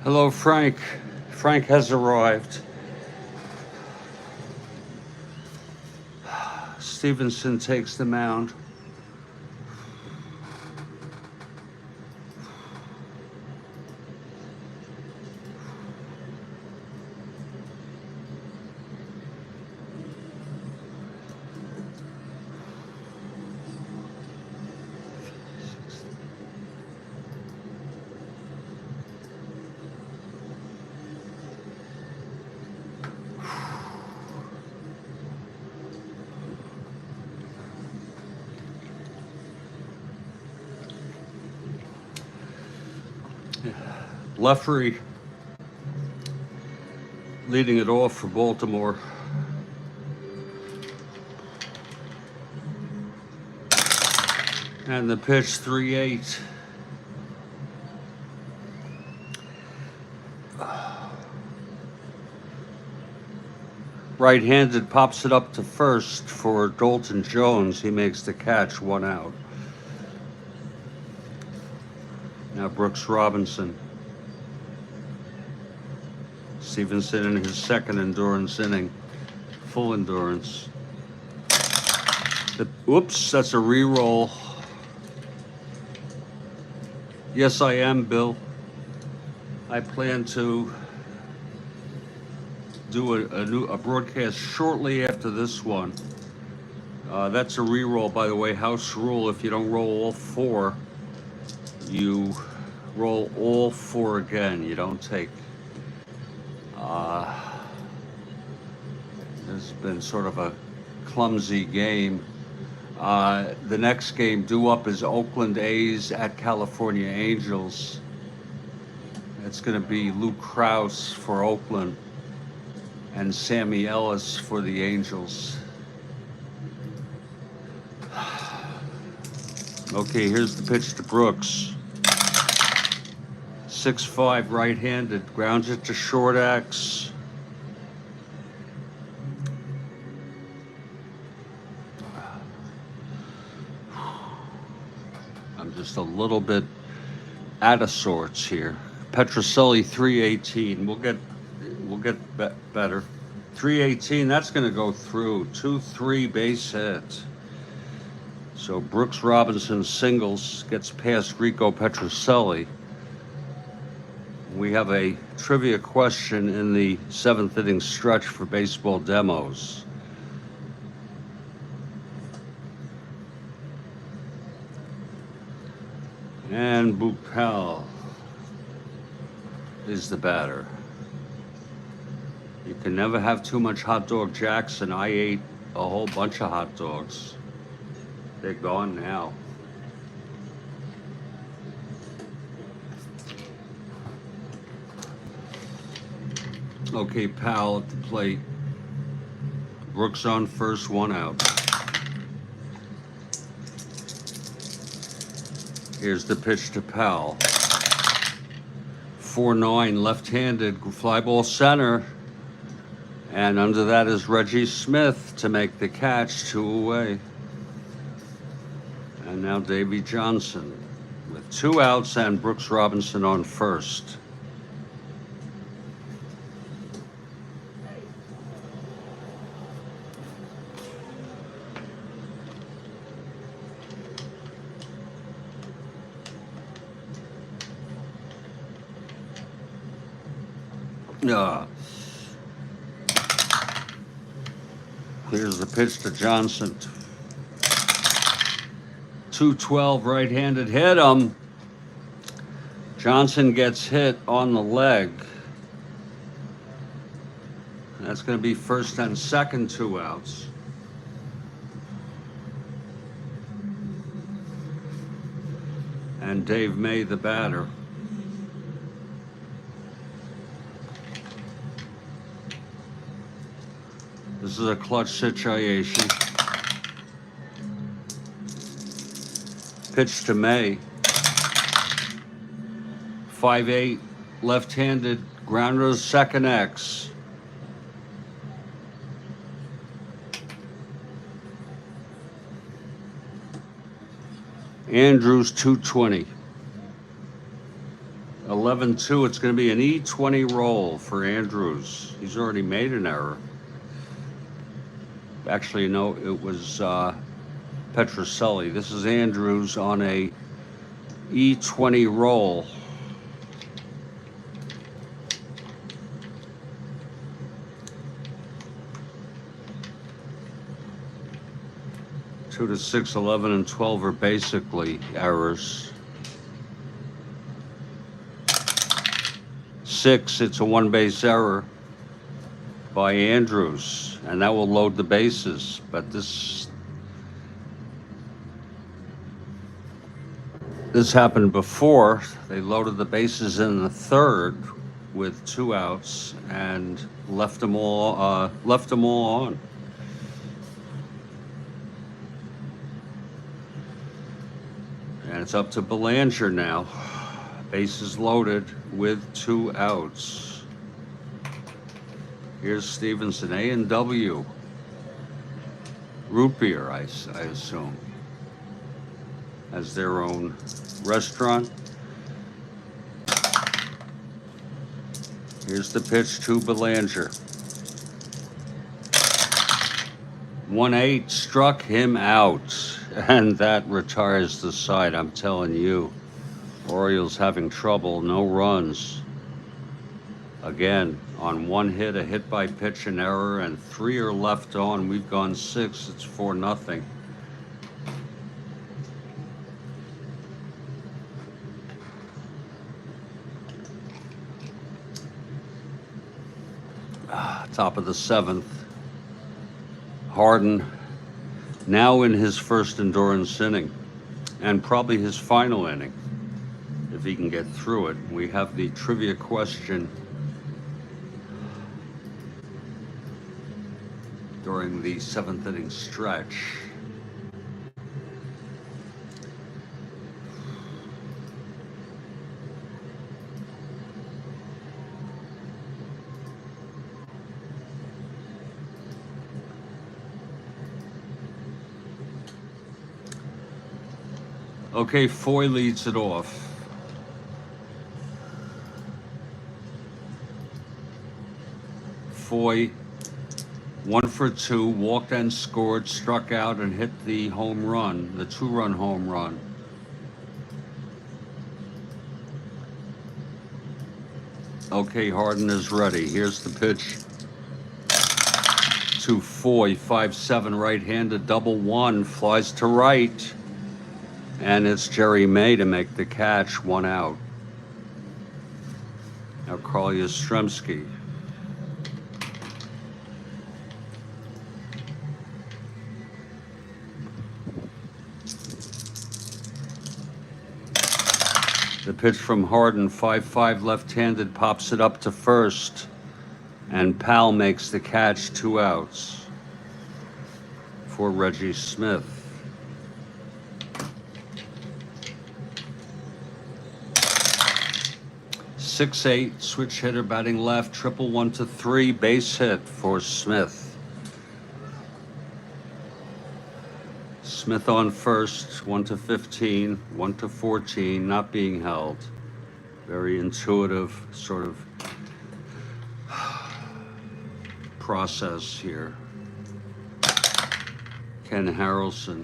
Hello, Frank. Frank has arrived. Stevenson takes the mound. Leffery leading it off for Baltimore. And the pitch 3-8. Right-handed pops it up to first for Dalton Jones. He makes the catch, 1 out. Now Brooks Robinson. Stevenson in his second endurance inning. Full endurance. Whoops, that's a re-roll. Yes, I am, Bill. I plan to do a broadcast shortly after this one. That's a re-roll, by the way. House rule: if you don't roll all 4, you roll all 4 again. You don't take. It's been sort of a clumsy game. The next game due up is Oakland A's at California Angels. It's going to be Luke Krause for Oakland and Sammy Ellis for the Angels. Okay, here's the pitch to Brooks. 6-5 right-handed, grounds it to short X. I'm just a little bit out of sorts here. Petrocelli 318. We'll get better. 318. That's going to go through. 2-3 base hit. So Brooks Robinson singles, gets past Rico Petrocelli. We have a trivia question in the 7th inning stretch for baseball demos. And Bupal is the batter. You can never have too much hot dog Jackson. I ate a whole bunch of hot dogs. They're gone now. Okay, Powell at the plate. Brooks on first, 1 out. Here's the pitch to Powell. 4-9, left-handed, fly ball center. And under that is Reggie Smith to make the catch, 2 away. And now Davey Johnson with 2 outs and Brooks Robinson on first. Here's the pitch to Johnson. 2-12 right-handed, hit him. Johnson gets hit on the leg. That's going to be first and second, 2 outs. And Dave May, the batter. This is a clutch situation. Pitch to May. 5-8, left-handed, grounder second X. Andrews 220. 11-2. It's going to be an E20 roll for Andrews. He's already made an error. Actually, no, it was Petroselli. This is Andrews on a E20 roll. Two to 6, 11, and 12 are basically errors. 6, it's a one-base error by Andrews, and that will load the bases. But this happened before. They loaded the bases in the third with 2 outs and left them all on. And it's up to Belanger now. Bases loaded with 2 outs. Here's Stevenson, A&W. Root beer, I assume, as their own restaurant. Here's the pitch to Belanger. 1-8 struck him out, and that retires the side. I'm telling you, Orioles having trouble, no runs. Again, on 1 hit, a hit by pitch, an error, and 3 are left on. We've gone 6, it's 4-0. Top of the 7th. Harden now in his first endurance inning, and probably his final inning, if he can get through it. We have the trivia question during the 7th inning stretch. Okay, Foy leads it off. Foy, 1 for 2, walked and scored, struck out and hit the home run, the 2-run home run. Okay, Harden is ready. Here's the pitch to Foy, 5-7, right-handed, double 1, flies to right. And it's Jerry May to make the catch, 1 out. Now Carl Yastrzemski. The pitch from Harden, 5-5, left-handed, pops it up to first. And Powell makes the catch, 2 outs for Reggie Smith. 6-8, switch hitter batting left, triple 1-3, base hit for Smith. Smith on first, 1-15, 1-14, not being held. Very intuitive sort of process here. Ken Harrelson.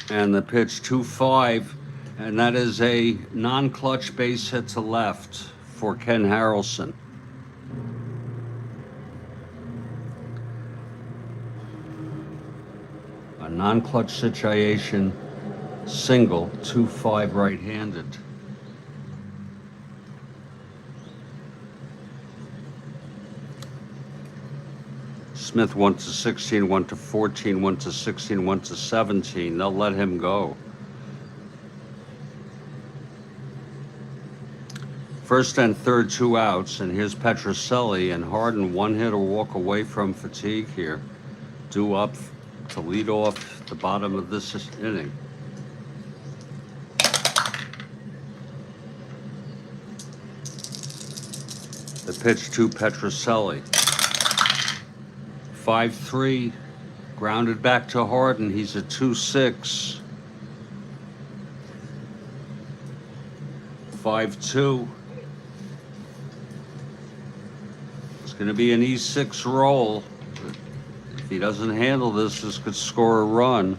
And the pitch 2-5. And that is a non-clutch base hit to left for Ken Harrelson. A non-clutch situation, single, 2-5 right-handed. Smith 1-16, 1-14, 1-16, 1-17. They'll let him go. First and third, 2 outs, and here's Petroselli, and Harden, 1 hit or walk away from fatigue here. Due up to lead off the bottom of this inning. The pitch to Petroselli. 5-3, grounded back to Harden. He's a 2-6. 5-2. It's going to be an E6 roll. If he doesn't handle this could score a run.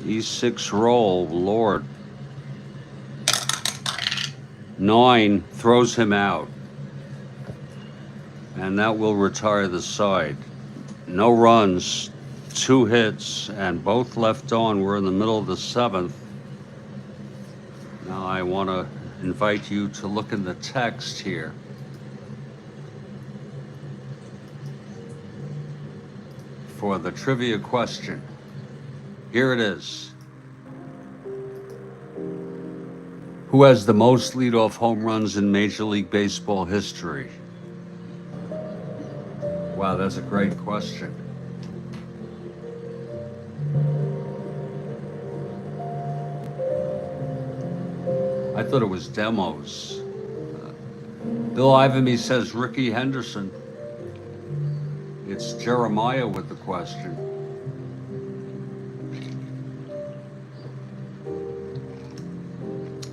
E6 roll, Lord. 9 throws him out. And that will retire the side. No runs, 2 hits, and both left on. We're in the middle of the 7th. Now I want to invite you to look in the text here. For the trivia question. Here it is. Who has the most leadoff home runs in Major League Baseball history? Wow, that's a great question. I thought it was demos. Bill Ivamy says Ricky Henderson. It's Jeremiah with the question.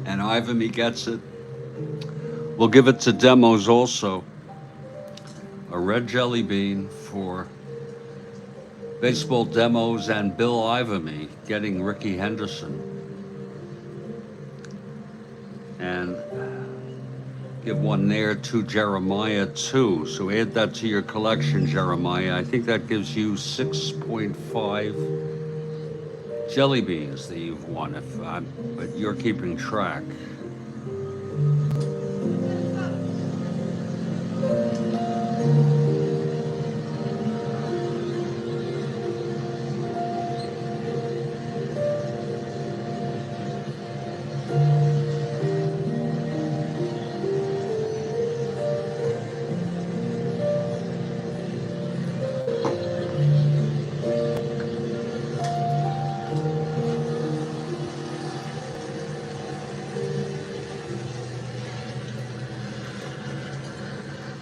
And Ivamy gets it. We'll give it to demos also. A red jelly bean for baseball demos and Bill Ivamy getting Ricky Henderson. And give one there to Jeremiah too. So add that to your collection, Jeremiah. I think that gives you 6.5 jelly beans that you've won, but you're keeping track.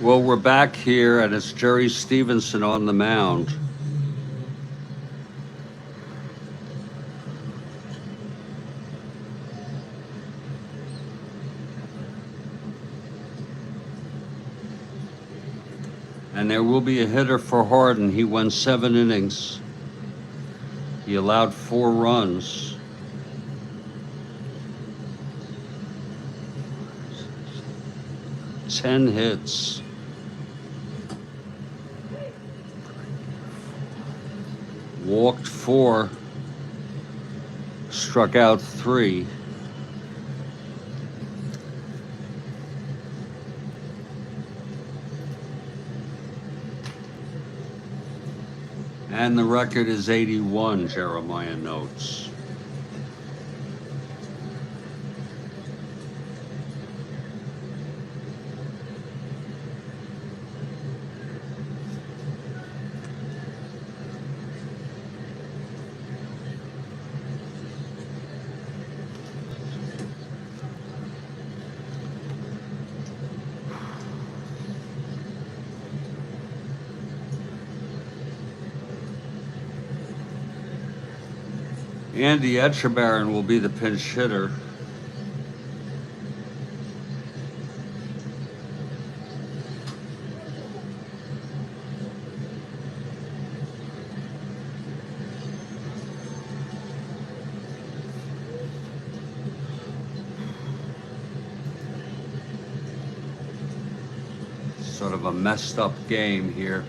Well, we're back here, and it's Jerry Stevenson on the mound. And there will be a hitter for Harden. He went 7 innings. He allowed 4 runs. Ten hits. Walked 4, struck out 3. And the record is 81, Jeremiah notes. Andy Etchebarren will be the pinch hitter. Sort of a messed up game here.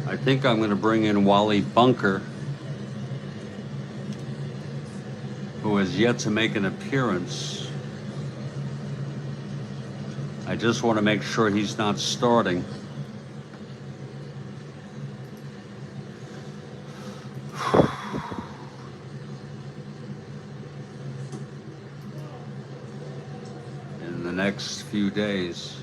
I think I'm going to bring in Wally Bunker, who has yet to make an appearance. I just want to make sure he's not starting. In the next few days.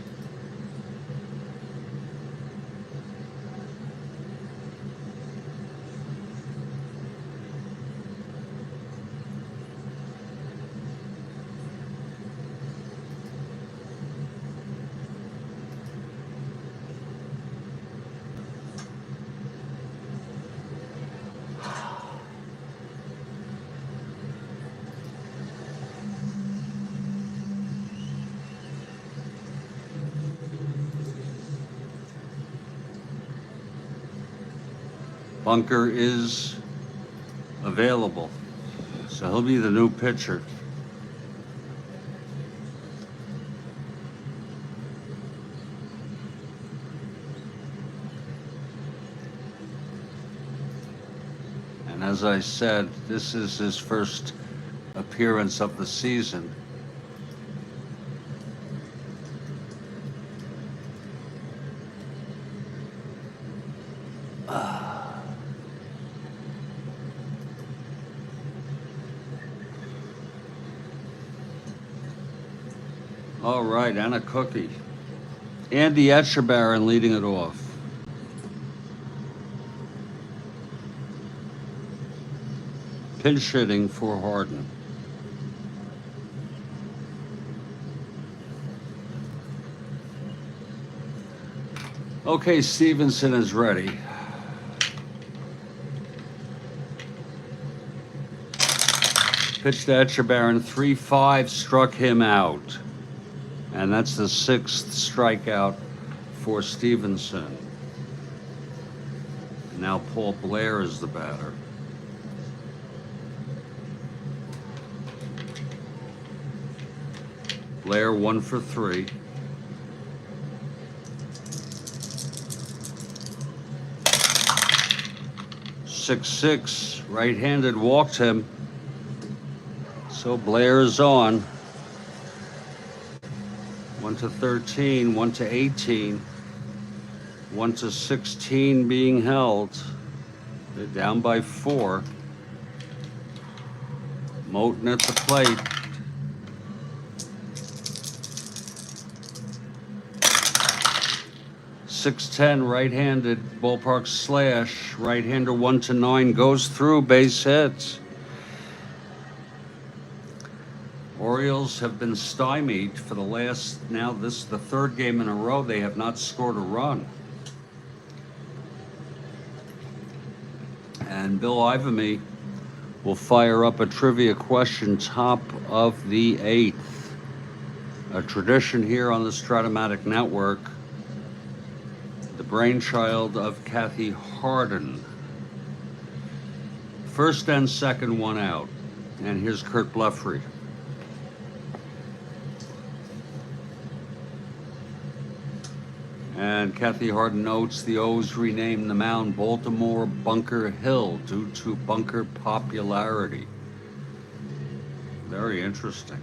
Bunker is available, so he'll be the new pitcher. And as I said, this is his first appearance of the season. All right, and a cookie. Andy Etchebarren leading it off. Pinch hitting for Harden. Okay, Stevenson is ready. Pitched to Etchebarren, 3-5, struck him out. And that's the 6th strikeout for Stevenson. Now Paul Blair is the batter. Blair 1 for 3. Six, right-handed, walked him. So Blair is on. 1 to 13, 1 to 18, 1 to 16 being held. They're down by 4. Moten at the plate. .610, right-handed, ballpark slash, right-hander 1 to 9, goes through, base hits. Orioles have been stymied for the last, now this is the 3rd game in a row, they have not scored a run. And Bill Ivamy will fire up a trivia question, top of the 8th. A tradition here on the Strat-O-Matic network. The brainchild of Kathy Harden. First and second, 1 out. And here's Kurt Blefary. And Kathy Harden notes the O's renamed the mound Baltimore Bunker Hill due to bunker popularity. Very interesting.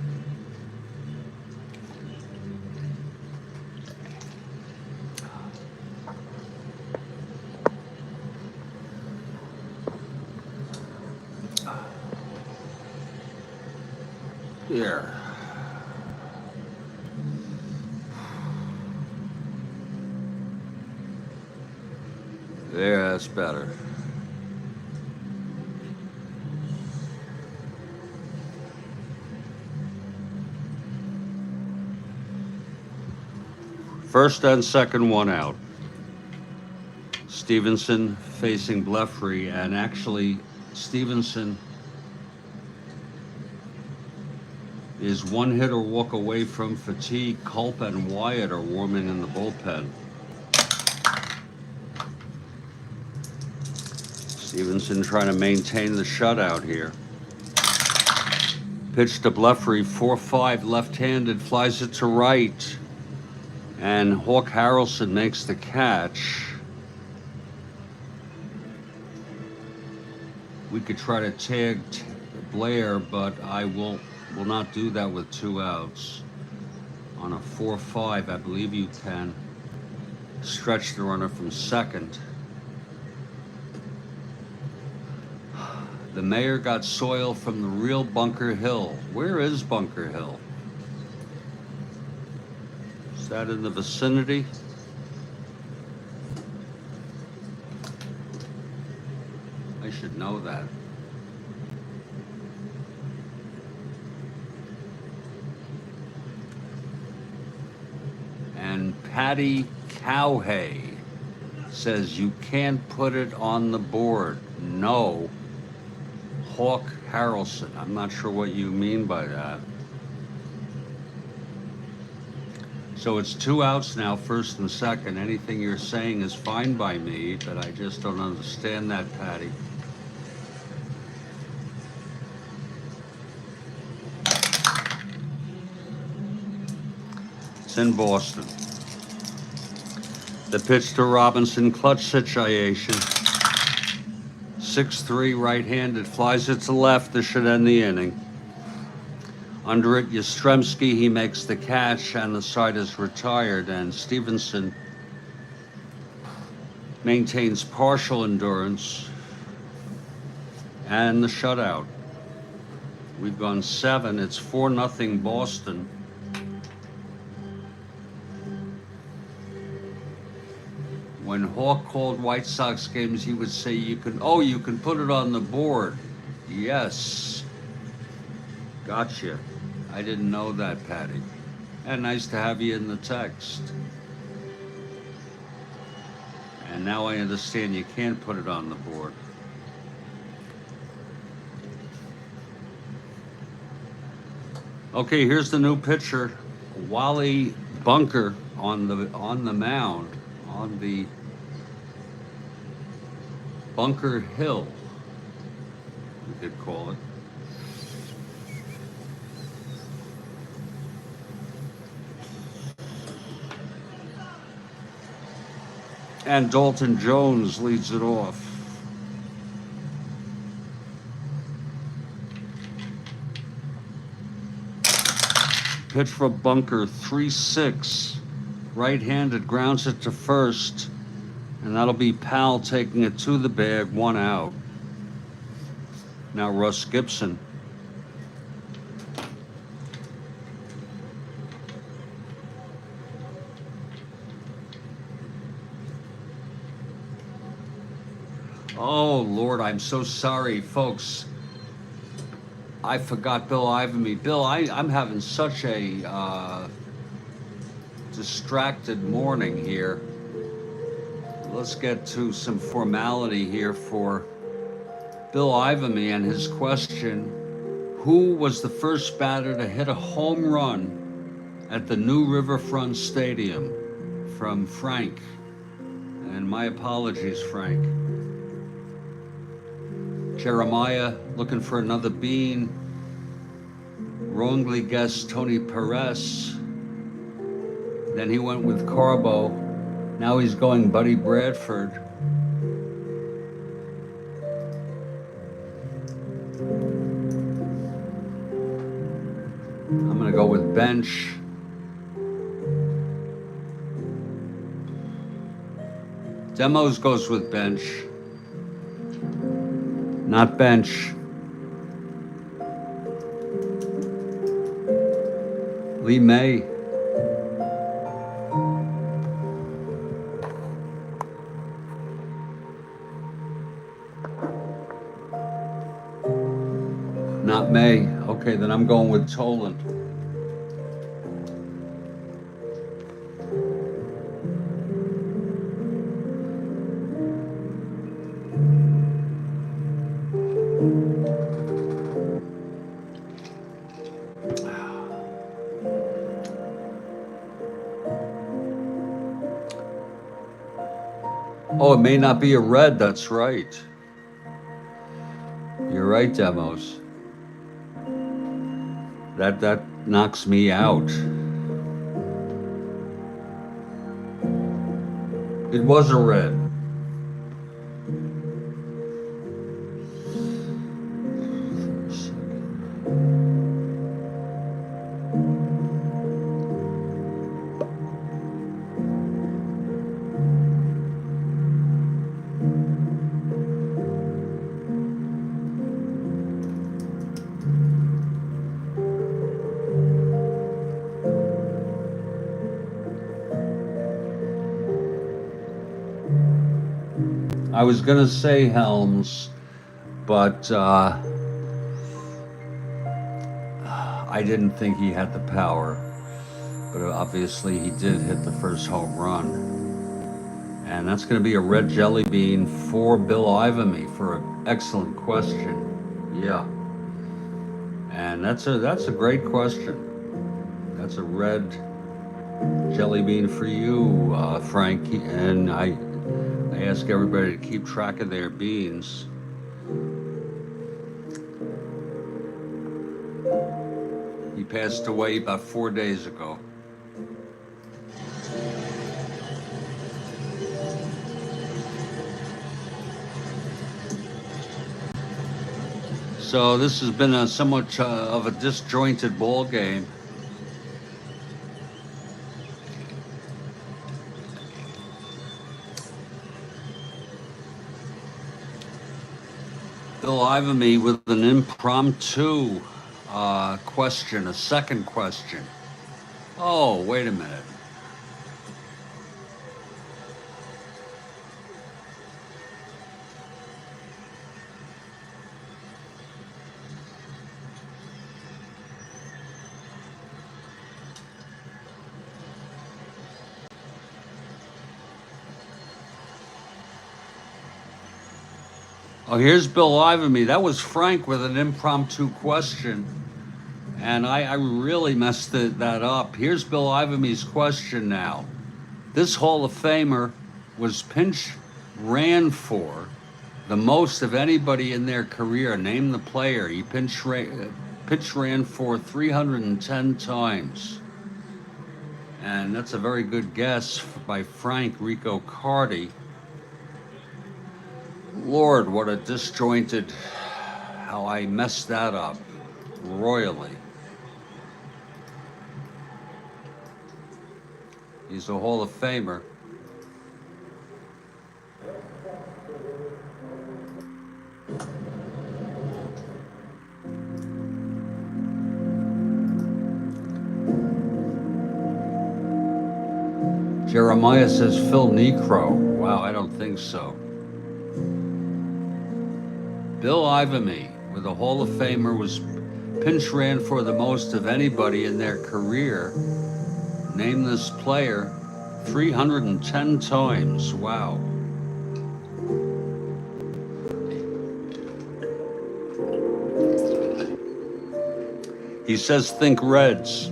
Here. Yeah, that's better. First and second, 1 out. Stevenson facing Blefary, and actually Stevenson is 1 hit or walk away from fatigue. Culp and Wyatt are warming in the bullpen. Stevenson trying to maintain the shutout here. Pitch to Blefary, 4-5, left-handed, flies it to right. And Hawk Harrelson makes the catch. We could try to tag Blair, but I will not do that with 2 outs. On a 4-5, I believe you can stretch the runner from second. The mayor got soil from the real Bunker Hill. Where is Bunker Hill? Is that in the vicinity? I should know that. And Patty Cowhay says you can't put it on the board. No. Hawk Harrelson. I'm not sure what you mean by that. So it's 2 outs now, first and second. Anything you're saying is fine by me, but I just don't understand that, Patty. It's in Boston. The pitch to Robinson, clutch situation. 6-3 right-handed, flies it to left. This should end the inning. Under it, Yastrzemski, he makes the catch, and the side is retired, and Stevenson maintains partial endurance and the shutout. We've gone 7. It's 4-0 Boston. When Hawk called White Sox games, he would say, you can put it on the board. Yes. Gotcha. I didn't know that, Patty. And nice to have you in the text. And now I understand you can't put it on the board. Okay, here's the new pitcher, Wally Bunker on the mound, on the Bunker Hill, you could call it. And Dalton Jones leads it off. Pitch for Bunker, 3-6. Right-handed, grounds it to first. And that'll be Powell taking it to the bag, 1 out. Now Russ Gibson. Oh, Lord, I'm so sorry, folks. I forgot Bill Ivamy. Bill, I'm having such a distracted morning here. Let's get to some formality here for Bill Ivamy and his question. Who was the first batter to hit a home run at the new Riverfront Stadium? From Frank. And my apologies, Frank. Jeremiah looking for another bean. Wrongly guessed Tony Perez. Then he went with Carbo. Now he's going Buddy Bradford. I'm gonna go with bench. Demos goes with bench. Not bench. Lee May. Not May. Okay, then I'm going with Toland. Oh, it may not be a red, that's right. You're right, Demos. That knocks me out. It was a red. I was gonna say Helms, but I didn't think he had the power. But obviously he did hit the first home run. And that's gonna be a red jelly bean for Bill Ivamy for an excellent question. Yeah. And that's a great question. That's a red Jelly bean for you, Frank. And I ask everybody to keep track of their beans. He passed away about 4 days ago. So this has been somewhat of a disjointed ball game. Bill Ivamy with an impromptu question, a second question. Oh, wait a minute. Oh, here's Bill Ivamy. That was Frank with an impromptu question. And I really messed that up. Here's Bill Ivamy's question now. This Hall of Famer was pinch ran for the most of anybody in their career. Name the player. He pinch ran for 310 times. And that's a very good guess by Frank Rico Cardi. Lord, what a disjointed, how I messed that up royally. He's a Hall of Famer. Jeremiah says Phil Necro. Wow, I don't think so. Bill Ivamy, with a Hall of Famer, was pinch ran for the most of anybody in their career. Name this player 310 times. Wow. He says think Reds.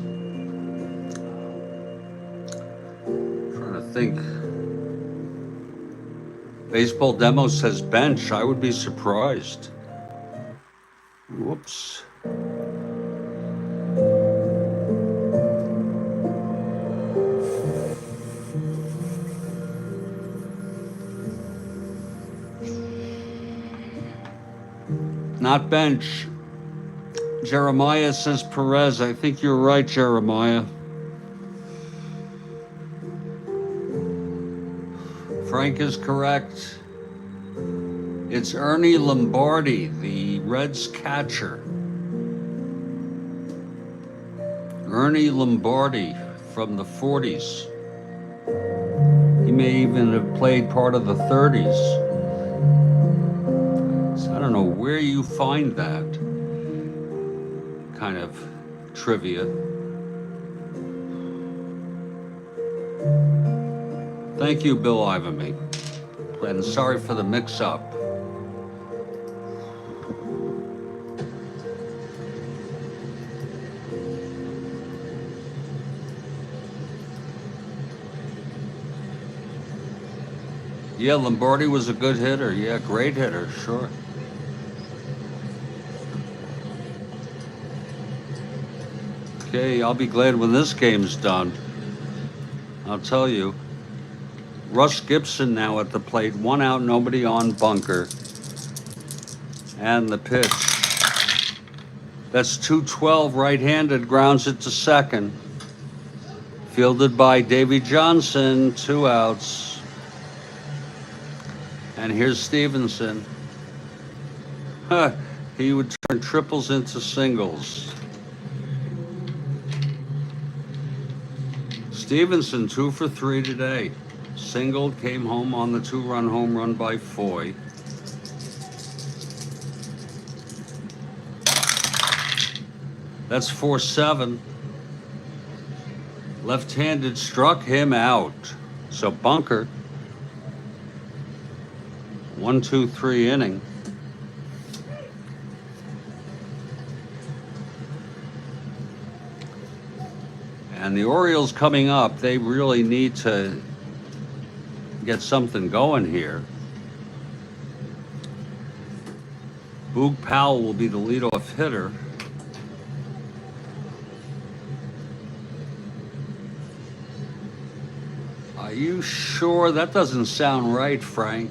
Trying to think. Baseball Demo says bench. I would be surprised. Whoops. Not bench. Jeremiah says Perez. I think you're right, Jeremiah. Frank is correct. It's Ernie Lombardi, the Reds catcher. Ernie Lombardi from the 40s. He may even have played part of the 30s. So I don't know where you find that kind of trivia. Thank you, Bill Ivamy. And sorry for the mix-up. Yeah, Lombardi was a good hitter. Yeah, great hitter, sure. Okay, I'll be glad when this game's done. I'll tell you. Russ Gibson now at the plate. 1 out, nobody on, bunker. And the pitch. That's 212 right-handed, grounds it to second. Fielded by Davy Johnson, 2 outs. And here's Stevenson. He would turn triples into singles. Stevenson 2 for 3 today. Singled, came home on the 2-run home run by Foy. That's 4-7. Left-handed struck him out. So bunker. 1-2-3 inning. And the Orioles coming up, they really need to get something going here. Boog Powell will be the leadoff hitter. Are you sure? That doesn't sound right, Frank.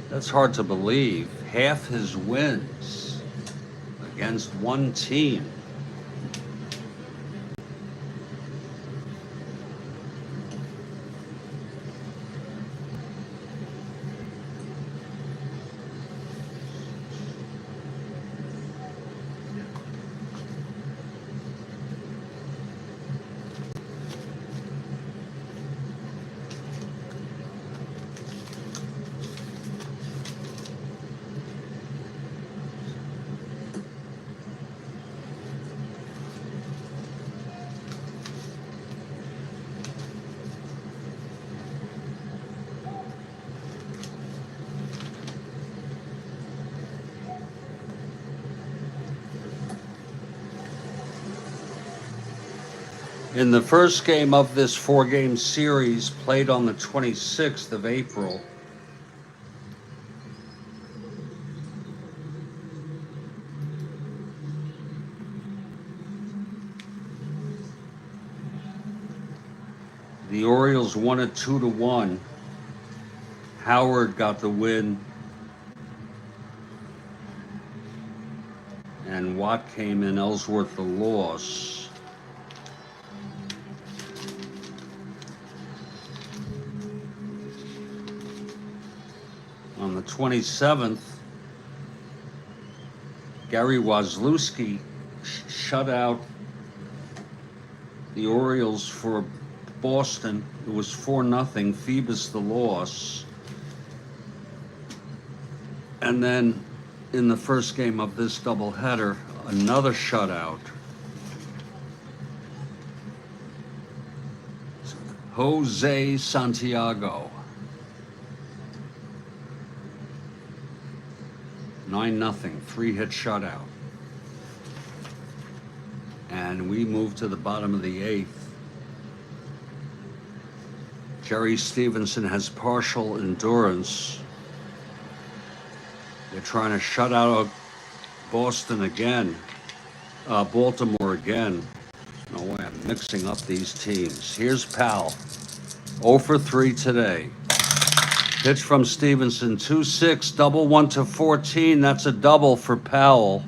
That's hard to believe. Half his wins against one team. In the first game of this four-game series, played on the 26th of April, the Orioles won it 2-1. Howard got the win, and Watt came in, Ellsworth the loss. On the 27th, Gary Wazlewski shut out the Orioles for Boston. It was 4-0, Phoebus the loss. And then in the first game of this doubleheader, another shutout. Jose Santiago. 9-0, 3-hit shutout. And we move to the bottom of the eighth. Jerry Stevenson has partial endurance. They're trying to shut out Baltimore again. No way, I'm mixing up these teams. Here's Powell, 0 for 3 today. Pitch from Stevenson, 2-6, double 1-14. That's a double for Powell.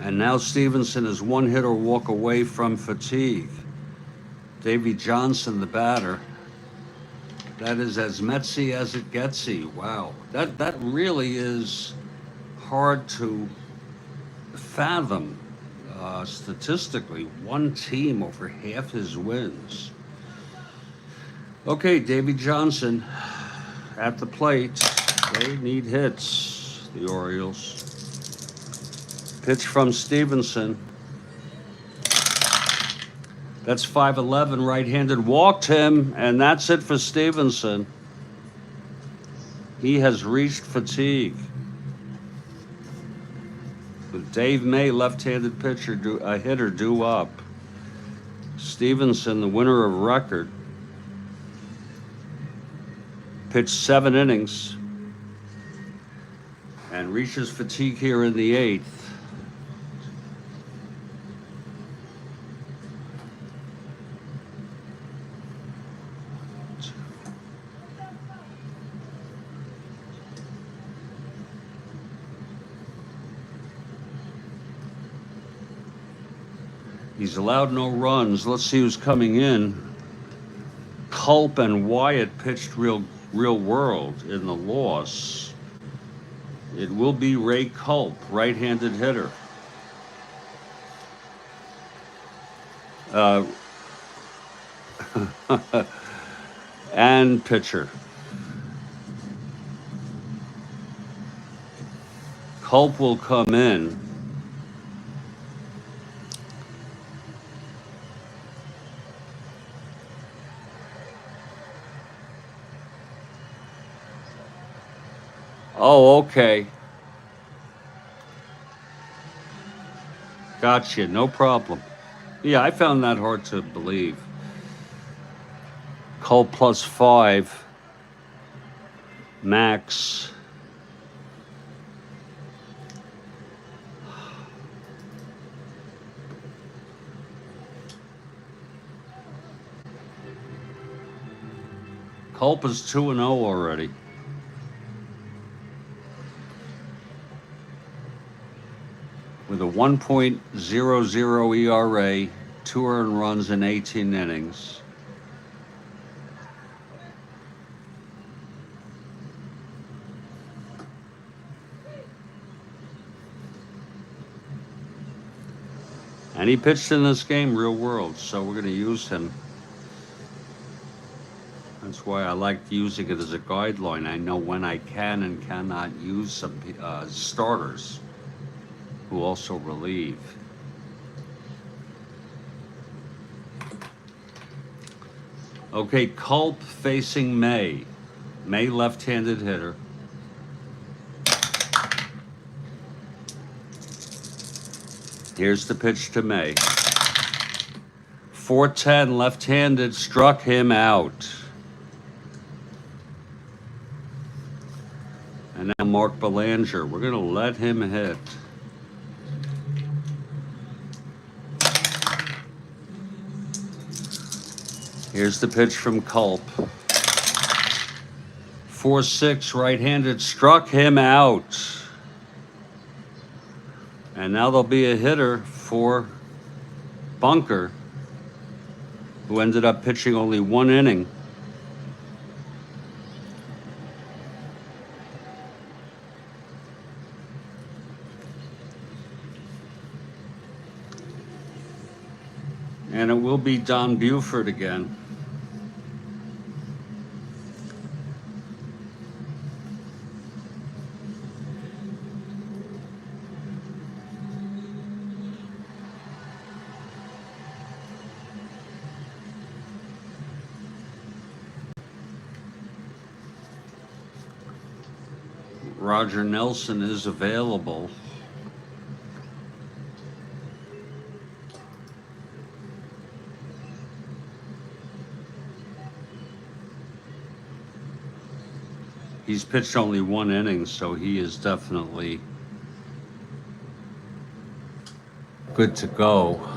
And now Stevenson is one hit or walk away from fatigue. Davy Johnson, the batter. That is as Metsy as it getsy. Wow, that really is hard to fathom statistically. One team over half his wins. Okay, Davy Johnson at the plate. They need hits, the Orioles. Pitch from Stevenson. That's 5-11, right-handed, walked him, and that's it for Stevenson. He has reached fatigue. With Dave May, left-handed pitcher, a hitter due up. Stevenson, the winner of record, pitched 7 innings and reaches fatigue here in the 8th. He's allowed no runs. Let's see who's coming in. Culp and Wyatt pitched real world in the loss. It will be Ray Culp, right-handed hitter. And pitcher. Culp will come in. Oh, okay. Gotcha, no problem. Yeah, I found that hard to believe. Culp +5. Max. Culp is 2-0 already. With a 1.00 ERA, 2 earned runs in 18 innings. And he pitched in this game, real world, so we're going to use him. That's why I like using it as a guideline. I know when I can and cannot use some starters who also relieve. Okay, Culp facing May. May left-handed hitter. Here's the pitch to May. 410 left-handed, struck him out. And now Mark Belanger. We're going to let him hit. Here's the pitch from Culp. 4-6 right-handed, struck him out. And now there'll be a hitter for Bunker, who ended up pitching only 1 inning. And it will be Don Buford again. Roger Nelson is available. He's pitched only 1 inning, so he is definitely good to go.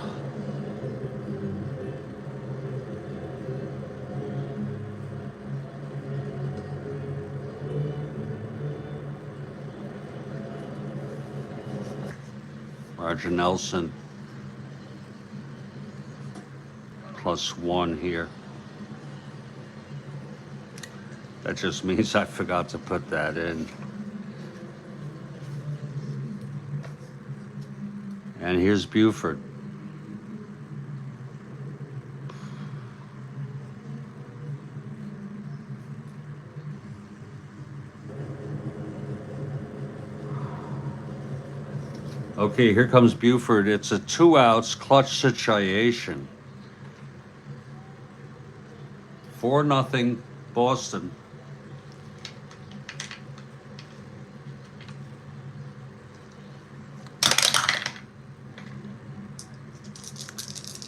Roger Nelson +1 here. That just means I forgot to put that in. And here's Buford. Okay, here comes Buford. It's a 2 outs clutch situation. 4-0 Boston.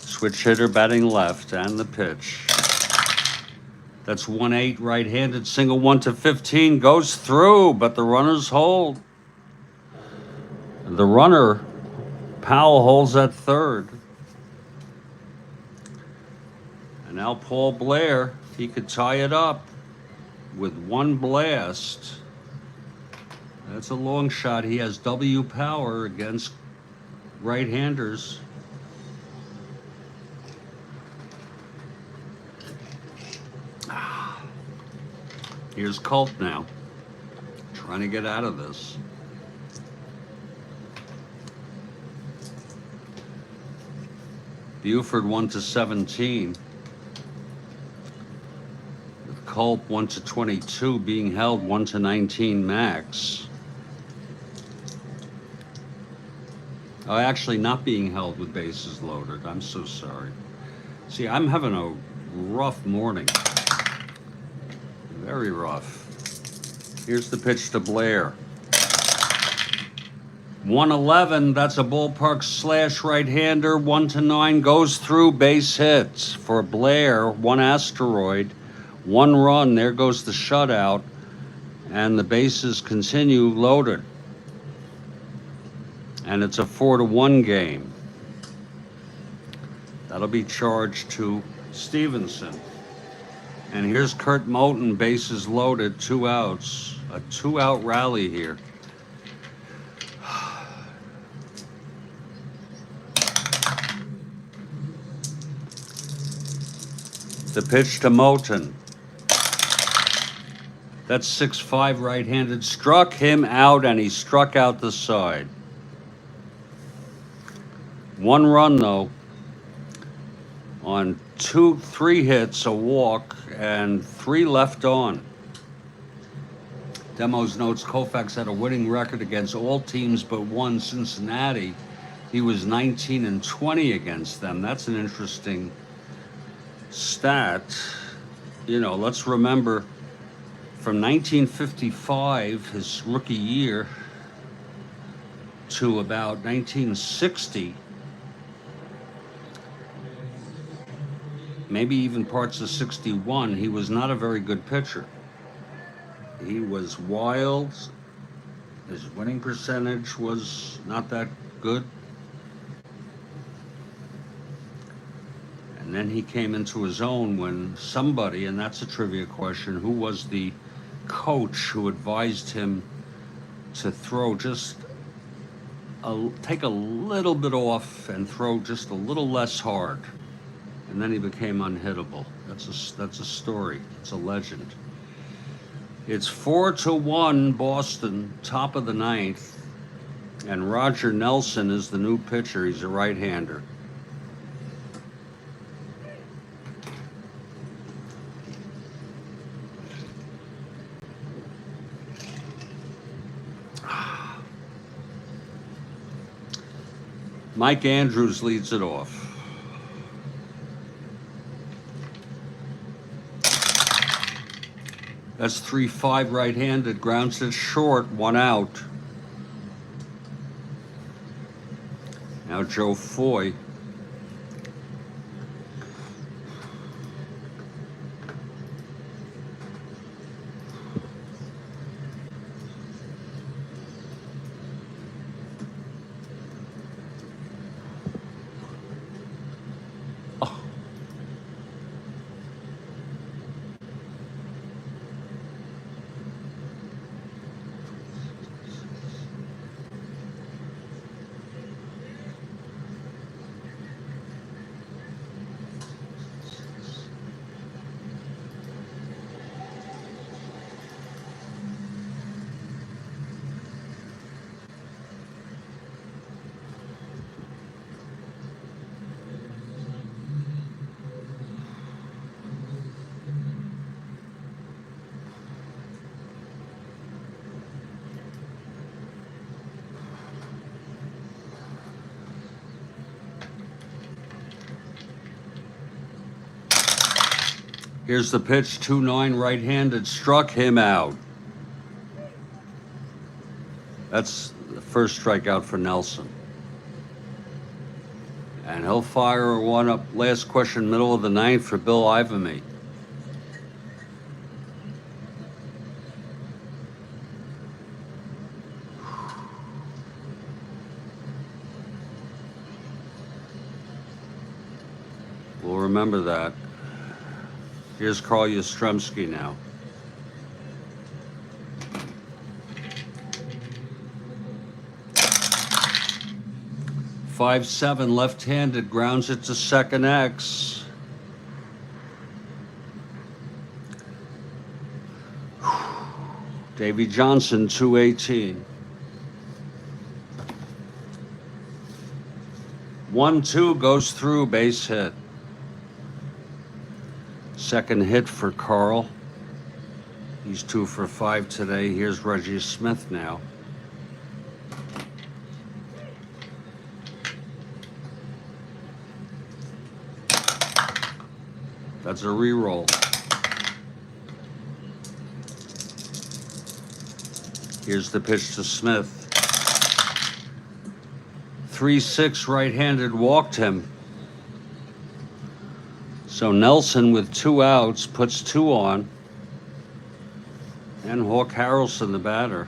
Switch hitter batting left, and the pitch. That's 1-8 right-handed, single 1 to 15, goes through, but the runners hold. The runner, Powell, holds at third. And now Paul Blair, he could tie it up with 1 blast. That's a long shot. He has W power against right-handers. Here's Culp now, trying to get out of this. Buford 1 to 17. With Culp 1 to 22 being held, 1 to 19 Max. Oh, actually not being held with bases loaded. I'm so sorry. See, I'm having a rough morning. Very rough. Here's the pitch to Blair. 111, that's a ballpark slash right-hander. 1-9 goes through, base hits for Blair. 1 asteroid, 1 run. There goes the shutout, and the bases continue loaded. And it's a 4-1 game. That'll be charged to Stevenson. And here's Kurt Moten, bases loaded, 2 outs. A 2-out rally here. The pitch to Moten. That's 6-5 right-handed. Struck him out, and he struck out the side. 1 run, though, on 3 hits, a walk, and 3 left on. Demos notes Koufax had a winning record against all teams but one, Cincinnati. He was 19-20 against them. That's an interesting stat. You know, let's remember from 1955, his rookie year, to about 1960, maybe even parts of 61, he was not a very good pitcher. He was wild. His winning percentage was not that good. And then he came into his own when somebody, and that's a trivia question, who was the coach who advised him to throw take a little bit off and throw just a little less hard. And then he became unhittable. That's a story. It's a legend. It's 4-1 Boston, top of the 9th. And Roger Nelson is the new pitcher. He's a right-hander. Mike Andrews leads it off. That's 3-5 right-handed, grounds it short, 1 out. Now Joe Foy. Here's the pitch, 2-9 right-handed, struck him out. That's the first strikeout for Nelson. And he'll fire one up. Last question, middle of the 9th for Bill Ivamy. We'll remember that. Here's Carl Yastrzemski now. .57 left-handed, grounds it to second X. Davey Johnson, 218. 1-2 goes through, base hit. Second hit for Carl. He's 2 for 5 today. Here's Reggie Smith now. That's a re-roll. Here's the pitch to Smith. 3-6 right-handed walked him. So Nelson with 2 outs puts 2 on. And Hawk Harrelson, the batter.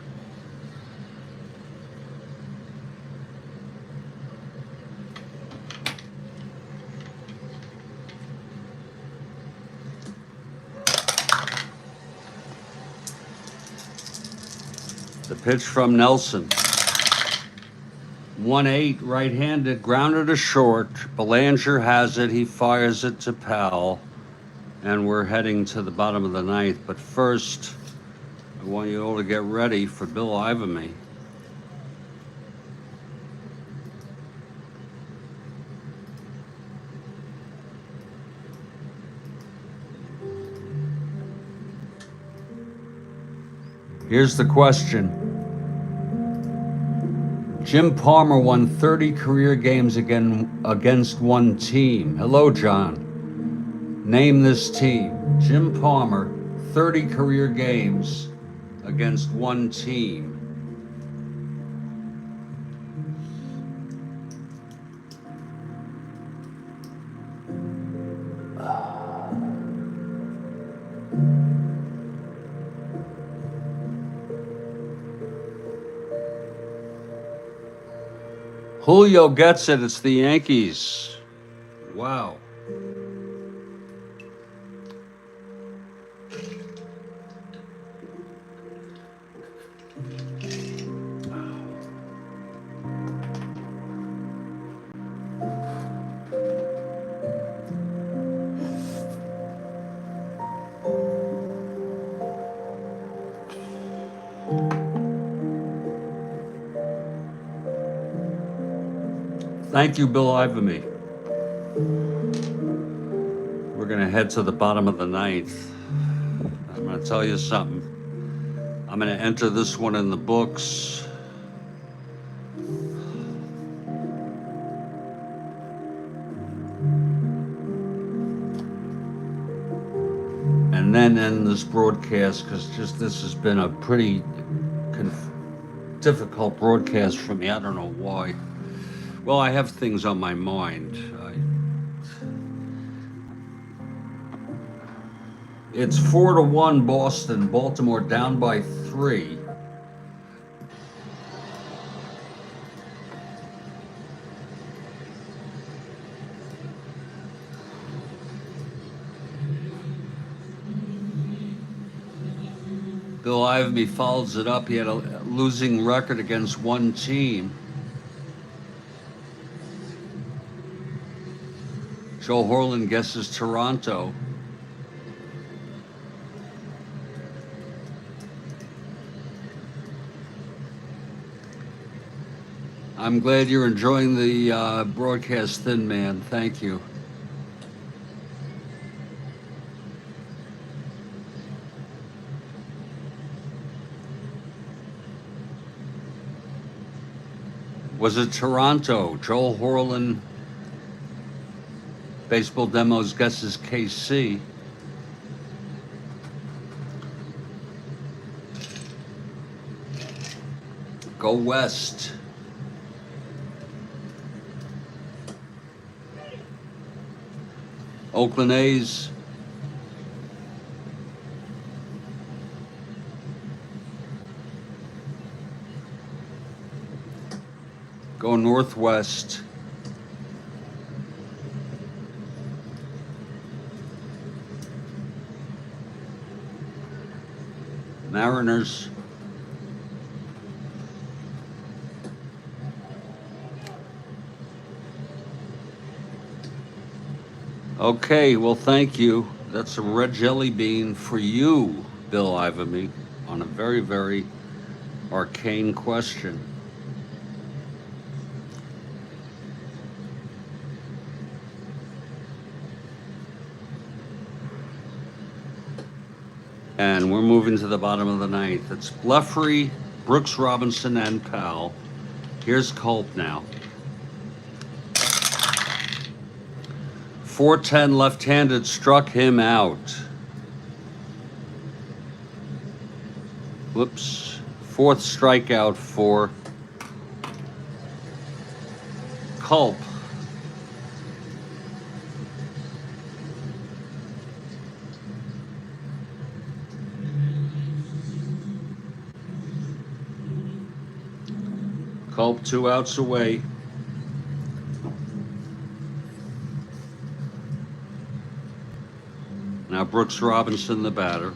The pitch from Nelson. 1-8 right-handed, grounded to short. Belanger has it. He fires it to Powell. And we're heading to the bottom of the ninth. But first, I want you all to get ready for Bill Ivamy. Here's the question. Jim Palmer won 30 career games against one team. Hello, John. Name this team. Jim Palmer, 30 career games against one team. Julio gets it. It's the Yankees. Wow. Thank you, Bill Ivamy. We're going to head to the bottom of the ninth. I'm going to tell you something. I'm going to enter this one in the books. And then end this broadcast, because just this has been a pretty difficult broadcast for me. I don't know why. Well, I have things on my mind. It's 4-1 Boston. Baltimore down by 3. Bill Ivamy follows it up. He had a losing record against one team. Joe Horland guesses Toronto. I'm glad you're enjoying the broadcast, Thin Man. Thank you. Was it Toronto? Joel Horland. Baseball Demos guesses KC. Go West. Oakland A's. Go Northwest. Mariners. Okay, well, thank you. That's a red jelly bean for you, Bill Ivamy, on a very, very arcane question. And we're moving to the bottom of the ninth. It's Blefary, Brooks Robinson, and Powell. Here's Culp now. 410 left-handed struck him out. Whoops. 4th strikeout for Culp. Culp 2 outs away. Now Brooks Robinson, the batter.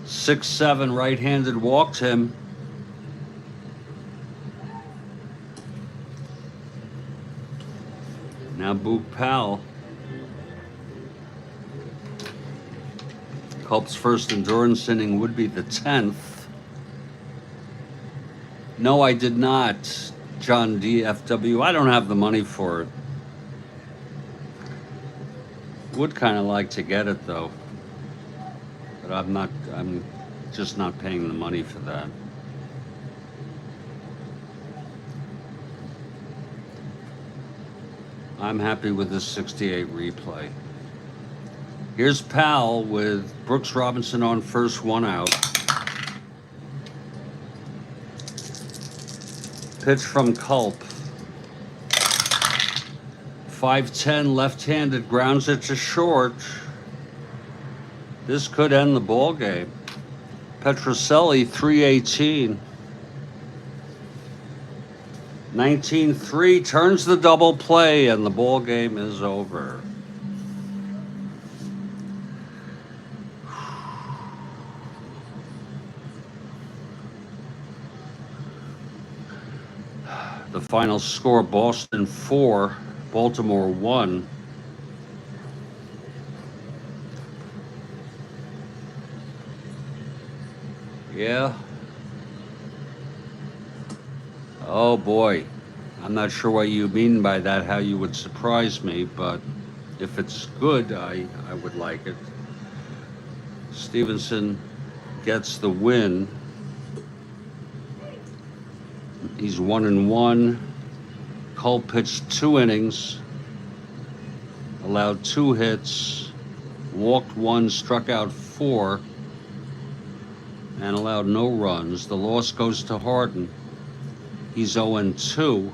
6-7, right-handed, walked him. Now Boog Powell. Culp's first endurance inning would be the 10th. No, I did not, John DFW. I don't have the money for it. Would kind of like to get it though, but I'm just not paying the money for that. I'm happy with this 68 replay. Here's Powell with Brooks Robinson on first, 1 out. Pitch from Culp. 5-10, left-handed, grounds it to short. This could end the ball game. Petrocelli, 318. 19-3, turns the double play, and the ball game is over. The final score, Boston 4, Baltimore 1. Yeah. Oh boy. I'm not sure what you mean by that, how you would surprise me, but if it's good, I would like it. Stevenson gets the win. He's 1-1. Culp pitched 2 innings, allowed 2 hits, walked 1, struck out 4, and allowed no runs. The loss goes to Harden. He's 0-2.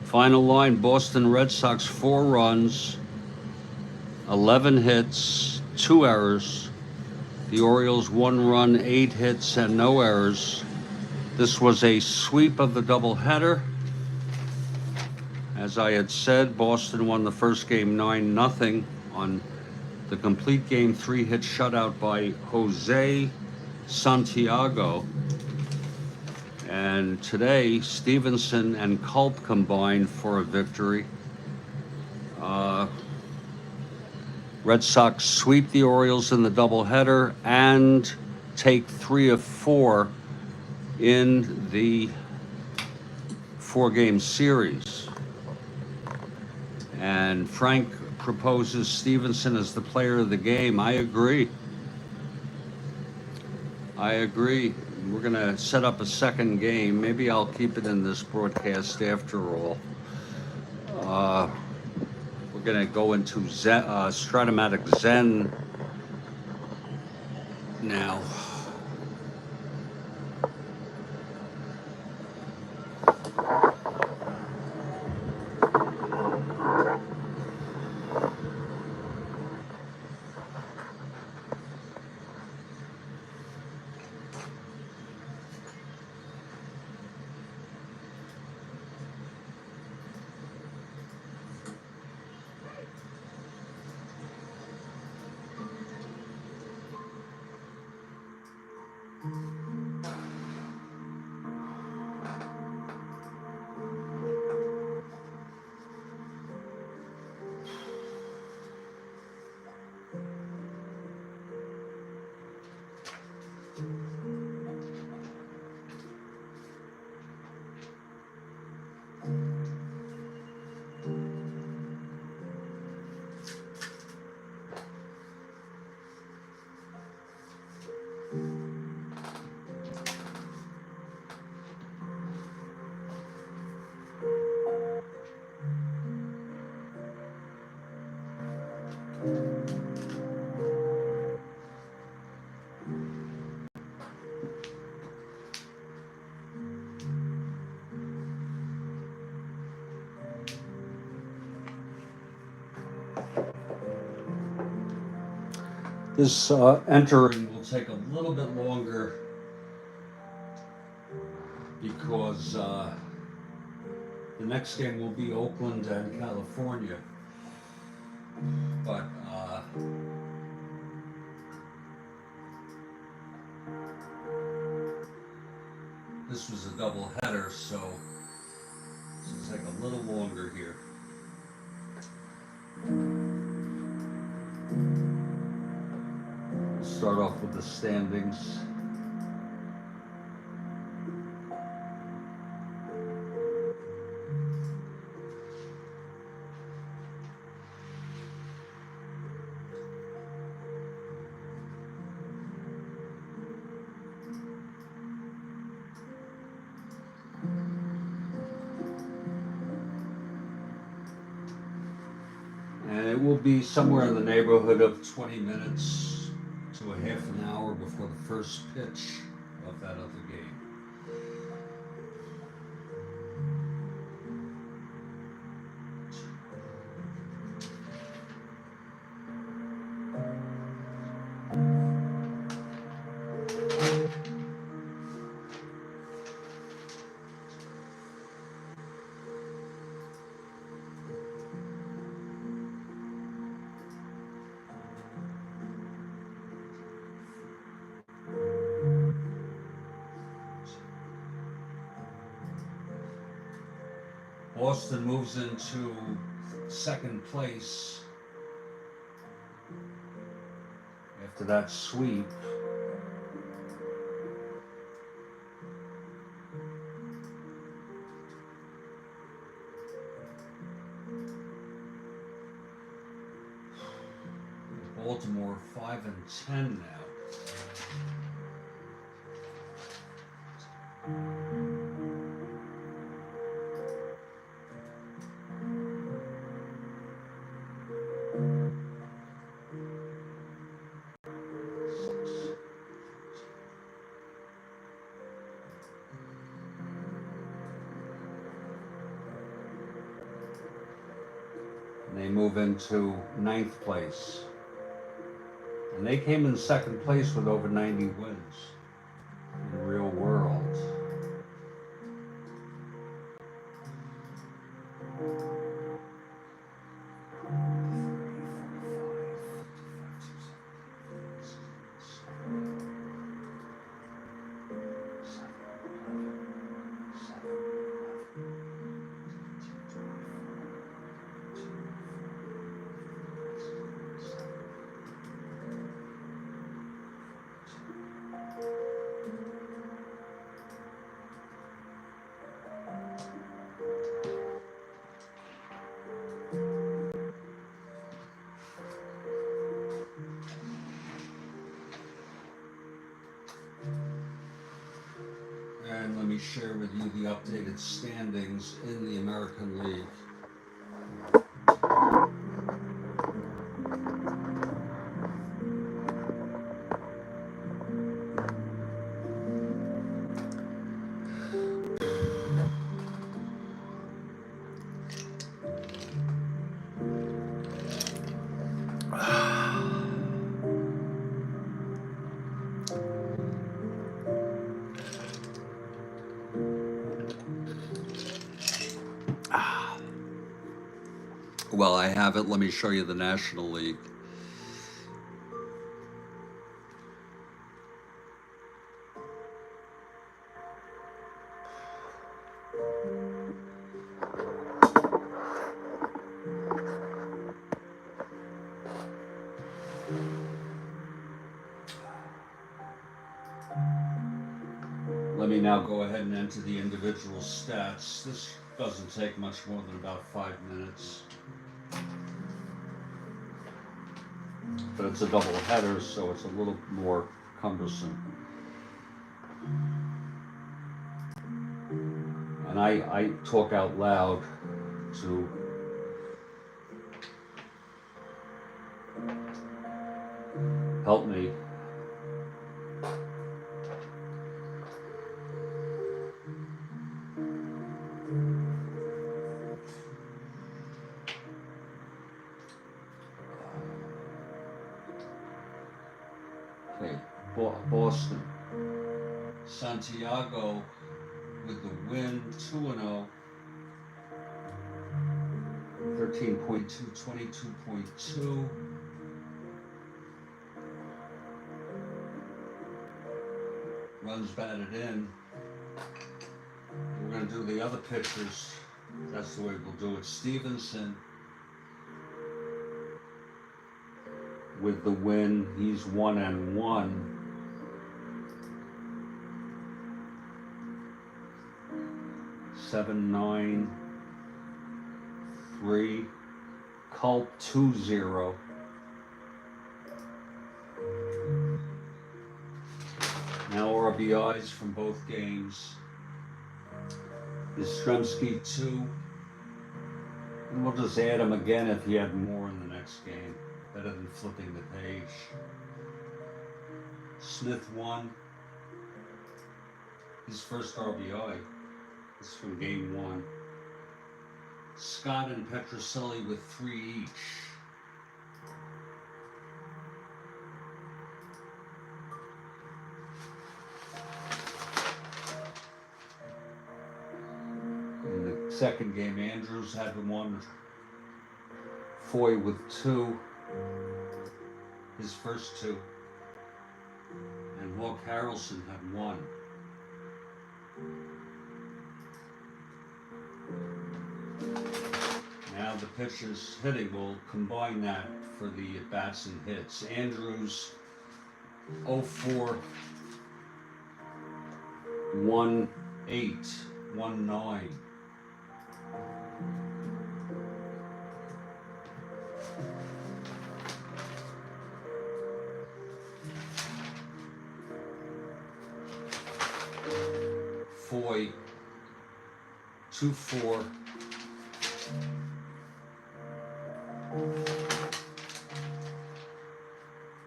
Final line, Boston Red Sox 4 runs, 11 hits, 2 errors. The Orioles 1 run, 8 hits, and no errors. This was a sweep of the doubleheader. As I had said, Boston won the first game 9-0 on the complete game 3-hit shutout by Jose Santiago. And today, Stevenson and Culp combined for a victory. Red Sox sweep the Orioles in the doubleheader and take 3 of 4 in the 4-game series. And Frank proposes Stevenson as the player of the game. I agree. We're going to set up a second game. Maybe I'll keep it in this broadcast after all. We're going to go into Strat-O-Matic Zen now. This entering will take a little bit longer because the next game will be Oakland and California. But this was a double header, so it's going to take a little longer here. We'll start off with the standings. And it will be somewhere in the neighborhood of 20 minutes to a half an hour before the first pitch of that other game. Boston moves into second place after that sweep. Baltimore 5-10 now. They move into ninth place. And they came in second place with over 90 wins in the real world. And let me share with you the updated standings in the American League. Well, I have it. Let me show you the National League. Let me now go ahead and enter the individual stats. This doesn't take much more than about 5 minutes. But it's a double header, so it's a little more cumbersome. And I talk out loud to help me. Boston. Santiago with the win, 2-0. 13.2, 22.2. Runs batted in. We're going to do the other pitchers. That's the way we'll do it. Stevenson with the win. He's 1-1. 7-9-3. Culp 2-0. Now RBIs from both games. Yastrzemski 2. And we'll just add him again if he had more in the next game. Better than flipping the page. Smith 1. His first RBI. This is from game 1. Scott and Petrocelli with 3 each. In the second game, Andrews had 1. Foy with 2. His first 2. And Hawk Harrelson had 1. Now the pitchers hitting will combine that for the at-bats and hits. Andrews 0-4, 1-8, 1-9. Foy 2-4.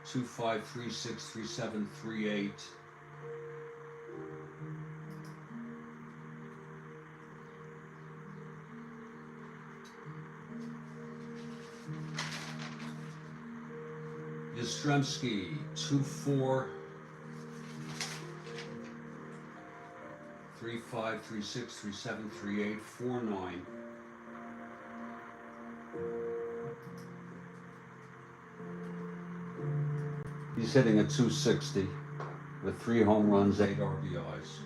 2-5, 3-6, 3-7, 3-8. Yastrzemski 2-4, 3-5, 3-6, 3-7, 3-8, 4-9. He's hitting a 260 with 3 home runs, 8 RBIs.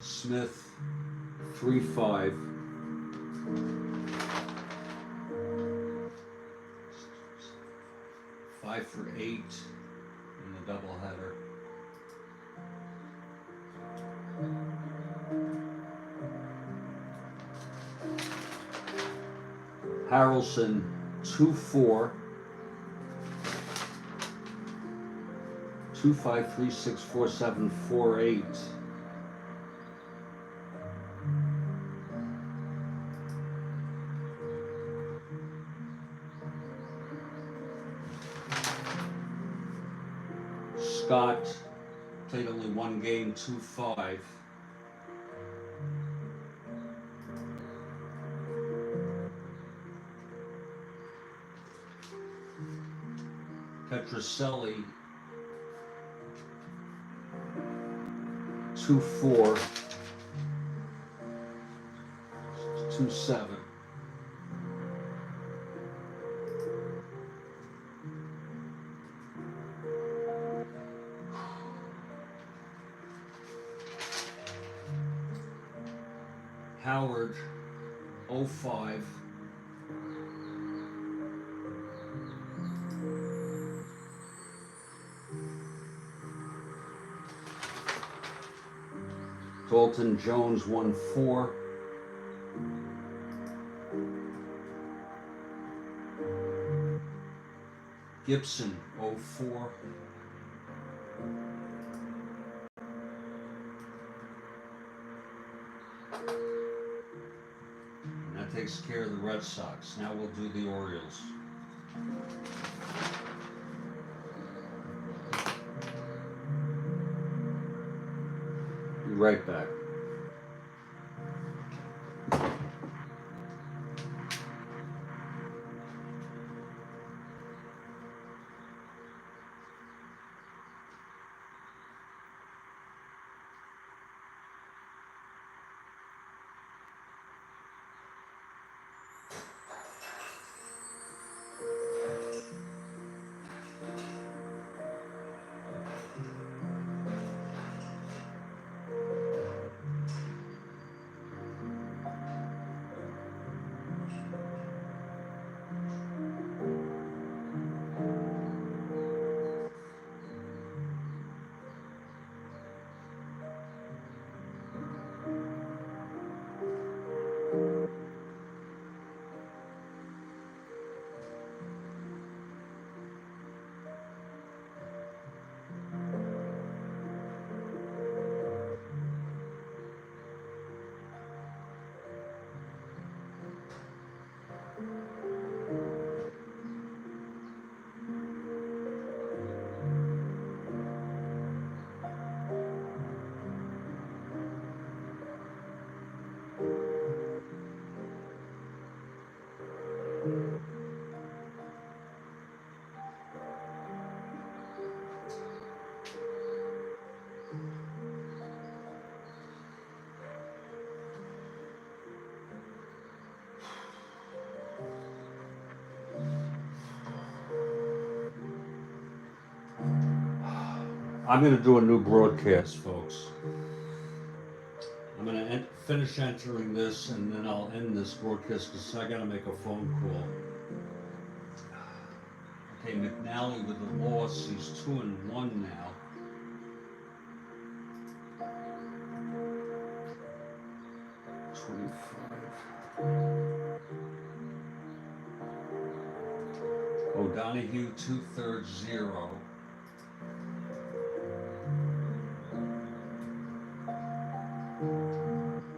Smith 3-5. 5 for 8 in the doubleheader. Harrelson 2-4, 2-5, 3-6, 4-7, 4-8. Scott played only 1 game, 2-5. Petrocelli 2-4, 2-7. Howard 0-5. Dalton Jones 1-4. Gibson 0-4. And that takes care of the Red Sox. Now we'll do the Orioles. Be right back. I'm going to do a new broadcast, folks. I'm going to finish entering this, and then I'll end this broadcast because I got to make a phone call. Okay, McNally with the loss. He's 2-1 now. O'Donohue 2/3 0.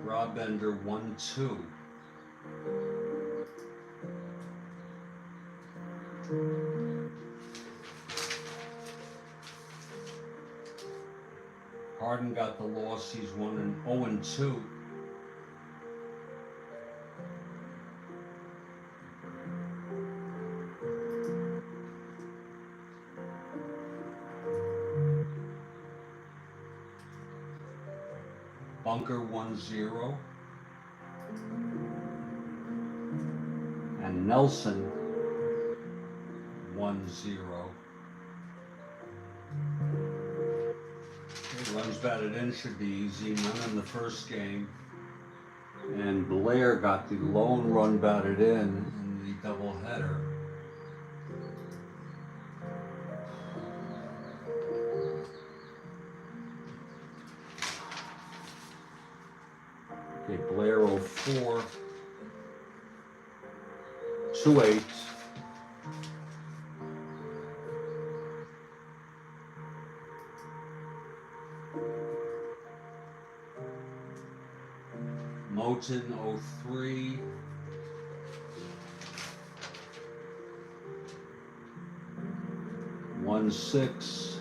Rob Bender 1-2. Harden got the loss. He's 0-2. Bunker 1-0. And Nelson 1-0. Runs batted in should be easy. None in the first game. And Blair got the lone run batted in the doubleheader. Okay, Blair 04. 2-8. Moten 03. One 6.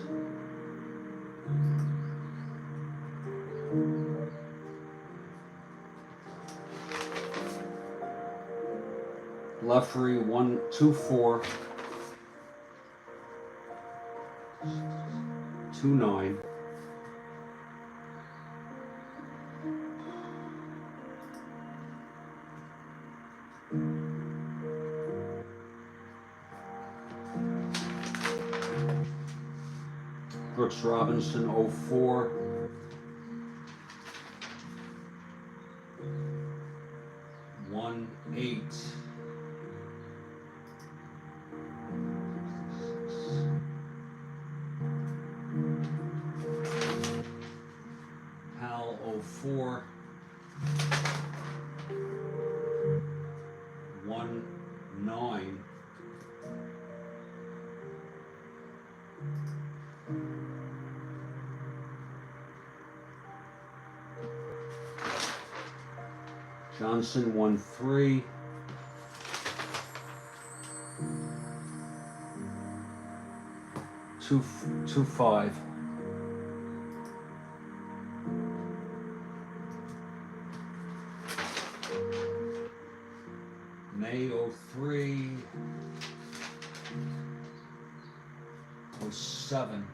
Leffery 1-2-4. 2-9. Brooks Robinson 04. 1-8. Hal 04. 1-9. Johnson 1-3. 2-5. May 03. 07.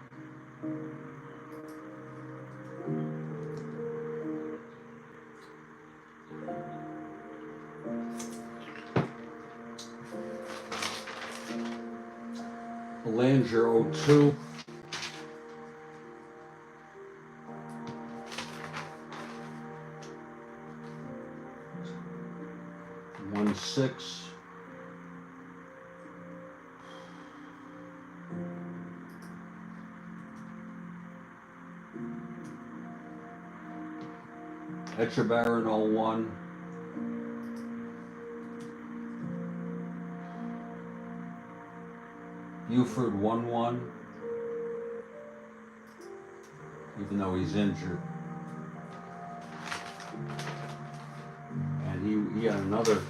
Belanger 02. 1-6. Etchebarren 01. Buford 1-1, even though he's injured. And he had another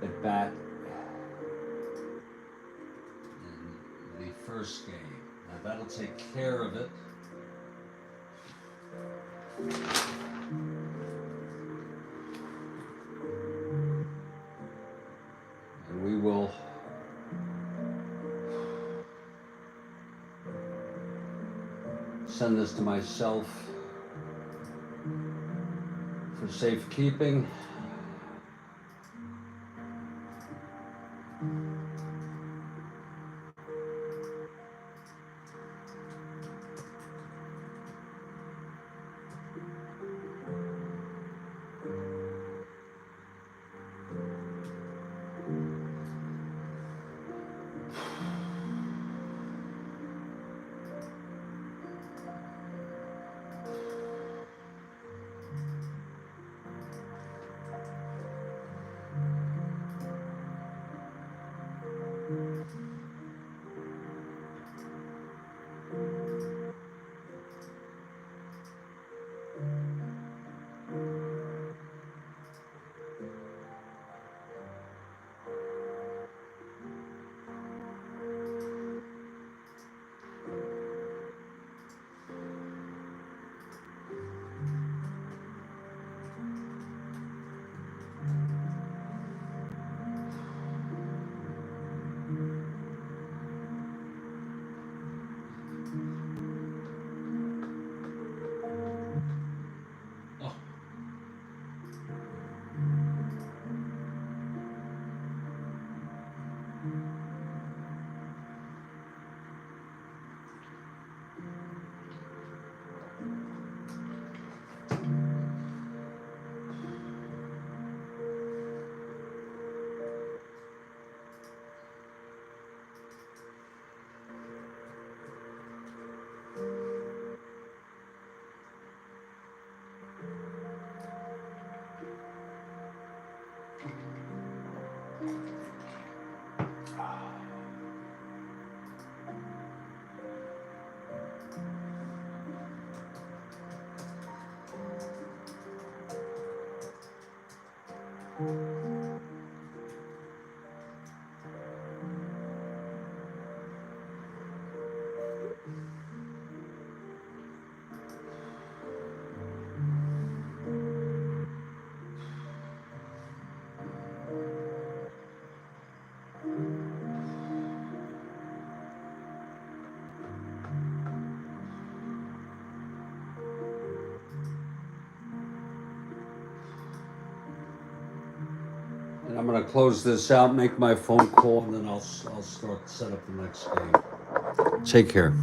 at bat in the first game. Now that'll take care of it. And we will send this to myself for safekeeping. And I'm going to close this out, make my phone call, and then I'll start set up the next game. Take care.